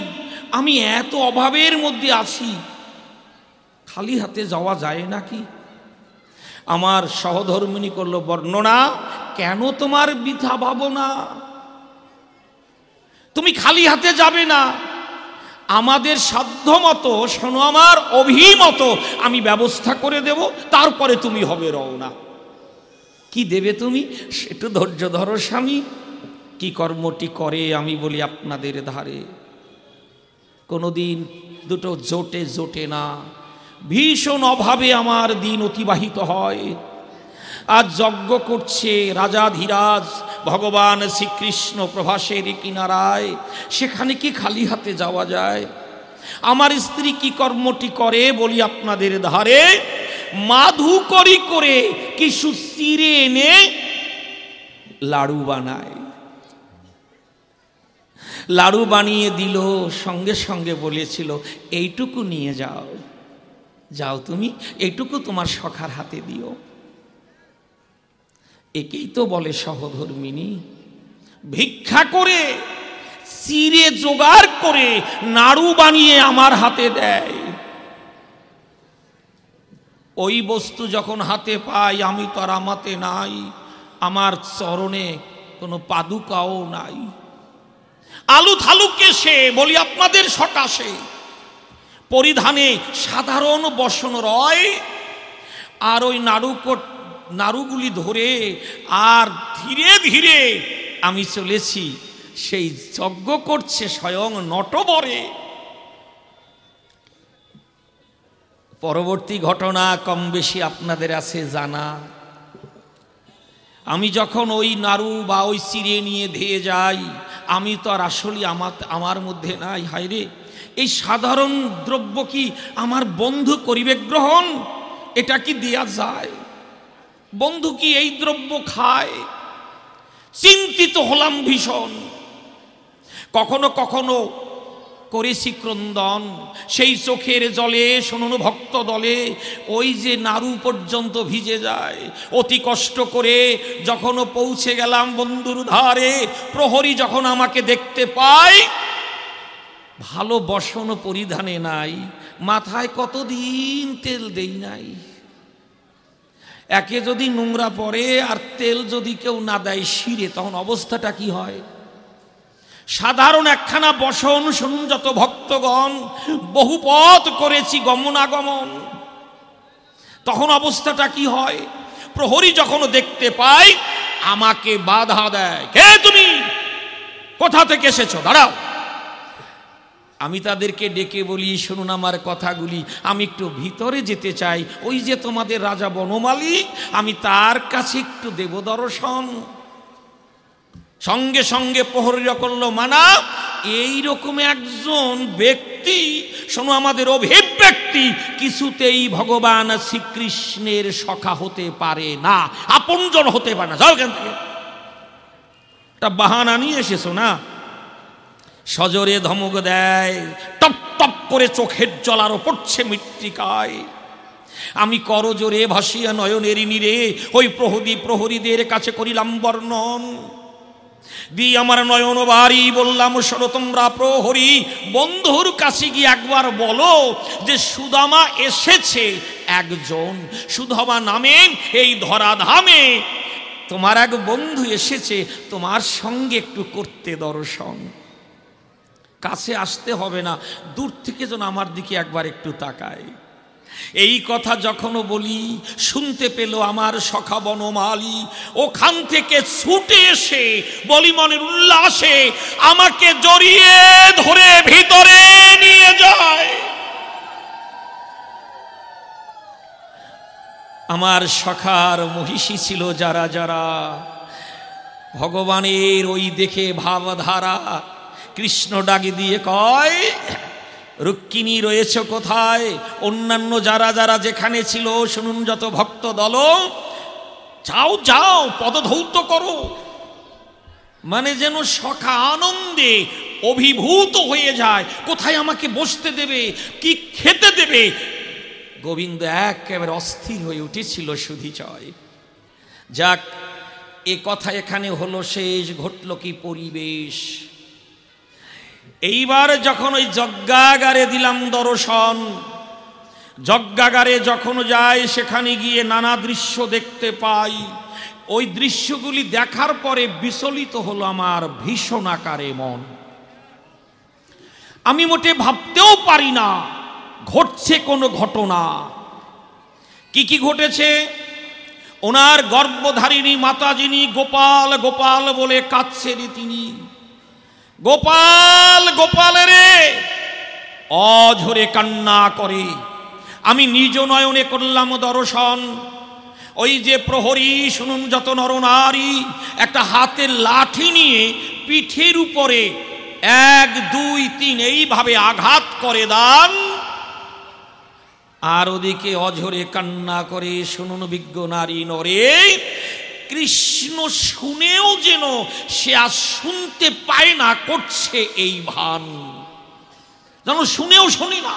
আমি এত অভাবের মধ্যে আছি, খালি হাতে যাওয়া যায় নাকি? আমার সহধর্মিণী করলো বর্ণনা, কেন তোমার বৃথা ভাবনা? তুমি খালি হাতে যাবে না, আমাদের সাধ্য মতো, শোনো আমার অভিমত, আমি ব্যবস্থা করে দেব, তারপরে তুমি হবে রওনা। কি দেবে তুমি? একটু ধৈর্য ধরো স্বামী। কি কর্মটি করে আমি বলি আপনাদের ধারে, কোনোদিন দুটো জোটে না, ভীষণ অভাবে আমার দিন অতিবাহিত হয়। আজ যজ্ঞ করছে রাজাধিরাজ ভগবান শ্রীকৃষ্ণ প্রভাসের কিনারায়, সেখানে কি খালি হাতে যাওয়া যায়? আমার স্ত্রী কি কর্মটি করে বলি আপনাদের ধারে, মাধু করি করে কিছু চিড়ে এনে লাড়ু বানায়, লাড়ু বানিয়ে দিল, সঙ্গে সঙ্গে বলেছিল এইটুকু নিয়ে যাও, যাও তুমি এইটুকু তোমার সখার হাতে দিও। একেই তো বলে সহধর্মিনী। ভিক্ষা করে চিড়ে জোগাড় করে নাড়ু বানিয়ে আমার হাতে দেয়। ওই বস্তু যখন হাতে পাই, আমি তো আর আমাতে নাই, আমার চরণে কোনো পাদুকাও নাই। আলু থালু কেশে বলি আপনাদের সকাশে, পরিধানে সাধারণ বসন রয়, আর ওই নাড়ুগুলি ধরে আর ধীরে ধীরে আমি চলেছি, সেই যজ্ঞ করছে স্বয়ং নটবরে। পরবর্তী ঘটনা কম বেশি আপনাদের আছে জানা। আমি যখন ওই নাড়ু বা ওই চিড়ে নিয়ে ধেয়ে যাই, আমি তো আর আসলে আমার মধ্যে নাই। হায়রে, এই সাধারণ দ্রব্য কি আমার বন্ধু করিবে গ্রহণ? এটা কি দেয়া যায়? বন্ধু কি এই দ্রব্য খায়? চিন্তিত হলাম ভীষণ। কখনো কখনো করেছি ক্রন্দন, সেই চোখের জলে শুনুন ভক্ত দলে ওই যে নাড়ু পর্যন্ত ভিজে যায়। অতি কষ্ট করে যখন পৌঁছে গেলাম বন্ধুর ধারে, প্রহরী যখন আমাকে দেখতে পায়, ভালো বসন পরিধানে নাই, মাথায় কতদিন তেল দেই নাই। একে যদি নোংরা পড়ে আর তেল যদি কেউ না দেয় শিরে, তখন অবস্থাটা কি হয়? সাধারণ একখানা বসন শুনুন যত ভক্তগণ, বহু পথ করেছি গমনাগমন, তখন অবস্থাটা কি হয়? প্রহরী যখন দেখতে পায়, আমাকে বাধা দেয়, কে তুমি, কোথা থেকে এসেছো, দাঁড়াও। আমি তাদেরকে ডেকে বলি, শুনুন আমার কথাগুলি, আমি একটু ভিতরে যেতে চাই, ওই যে তোমাদের রাজা বনমালী, আমি তার কাছে একটু দেব দর্শন। সঙ্গে সঙ্গে প্রহরীরা করল মানা। এইরকম একজন ব্যক্তি, শোনো আমাদের অভিব্যক্তি, কিছুতেই ভগবান শ্রীকৃষ্ণের সখা হতে পারে না, আপনজন হতে পারে না। যাও এখান থেকে, একটা বাহানা নিয়ে এসেছো না। সজোরে ধমক দেয়, টপ টপ করে চোখের জল আরো পড়ছে মৃত্তিকায়। আমি করজোরে ভাসিয়া নয়নের নীরে ওই প্রহরীদের কাছে করিলাম বর্ণন। দিয়ে আমার নয়ন বাড়ি বললাম, শোনো তোমরা প্রহরী, বন্ধুর কাছে গিয়ে একবার বলো যে সুদামা এসেছে একজন, সুদামা নামে এই ধরাধামে তোমার এক বন্ধু এসেছে, তোমার সঙ্গে একটু করতে দর্শন। কাছে আসতে হবে না, দূর থেকে যেন আমার দিকে একবার একটু তাকায়। এই কথা যখন বলি, শুনতে পেল আমার সখা বনমালী, ওখান থেকে ছুটে এসে বলি মনের উল্লাসে আমাকে জড়িয়ে ধরে ভিতরে নিয়ে যায়। আমার সখার মহিষী ছিল যারা যারা, ভগবানের ওই দেখে ভাবধারা। কৃষ্ণ ডাকি দিয়ে কয়, রুক্মিণী রয়েছ কোথায়? অন্যান্য যারা যারা যেখানে ছিল, শুনুন যত ভক্ত দল, যাও যাও পদধৌত করো। মানে যেন সখা আনন্দে অভিভূত হয়ে যায়, কোথায় আমাকে বসতে দেবে, কি খেতে দেবে। গোবিন্দ একেবারে অস্থির হয়ে উঠেছিল সুধীচয়। যাক, এ কথা এখানে হলো শেষ, ঘটল কি পরিবেশ। এইবার যখন ওই যজ্ঞাগারে দিলাম দর্শন, যজ্ঞাগারে যখন যায় সেখানে গিয়ে নানা দৃশ্য দেখতে পাই। ওই দৃশ্যগুলি দেখার পরে বিচলিত হলো আমার ভীষণ আকারে মন। আমি মোটে ভাবতেও পারি না ঘটছে কোনো ঘটনা। কি কি ঘটেছে? ওনার গর্ভধারিণী মাতা যিনি গোপাল গোপাল বলে কাঁদছেন তিনি। গোপাল গোপাল রে অঝরে কান্না করে। আমি নিজ নয়নে করলাম দর্শন। ওই যে প্রহরী, শুনুন, যত নরনারী একটা হাতের লাঠি নিয়ে পিঠের উপরে 1 2 3 এইভাবে আঘাত করে দান, আর ওদিকে অঝরে কান্না করে। শুনুন বিজ্ঞ নারী নরে, কৃষ্ণ শুনেও যেন সে আর শুনতে পায় না, করছে এই ভান, যেন শুনেও শুনি না।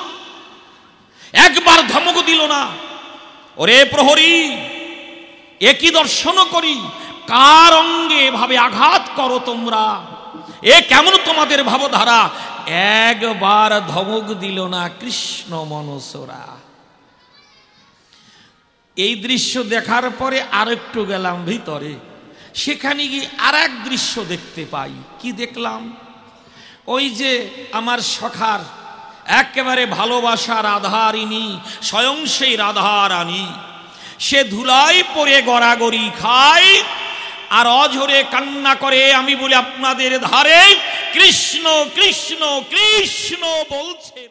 একবার ধমক দিল না, ওরে প্রহরী, একই দর্শন করি, কার অঙ্গে এভাবে আঘাত করো তোমরা, এ কেমন তোমাদের ভাবধারা। একবার ধমক দিল না কৃষ্ণ মনসরা। এই দৃশ্য দেখার পরে আরেকটু গেলাম ভিতরে, সেখানে গিয়ে আর এক দৃশ্য দেখতে পাই। কি দেখলাম? ওই যে আমার সখার একেবারে ভালোবাসা রাধারিণী, স্বয়ং সেই রাধারানী, সে ধুলাই পরে গড়াগড়ি খায় আর অঝরে কান্না করে। আমি বলি আপনাদের ধারে কৃষ্ণ কৃষ্ণ কৃষ্ণ বলছে।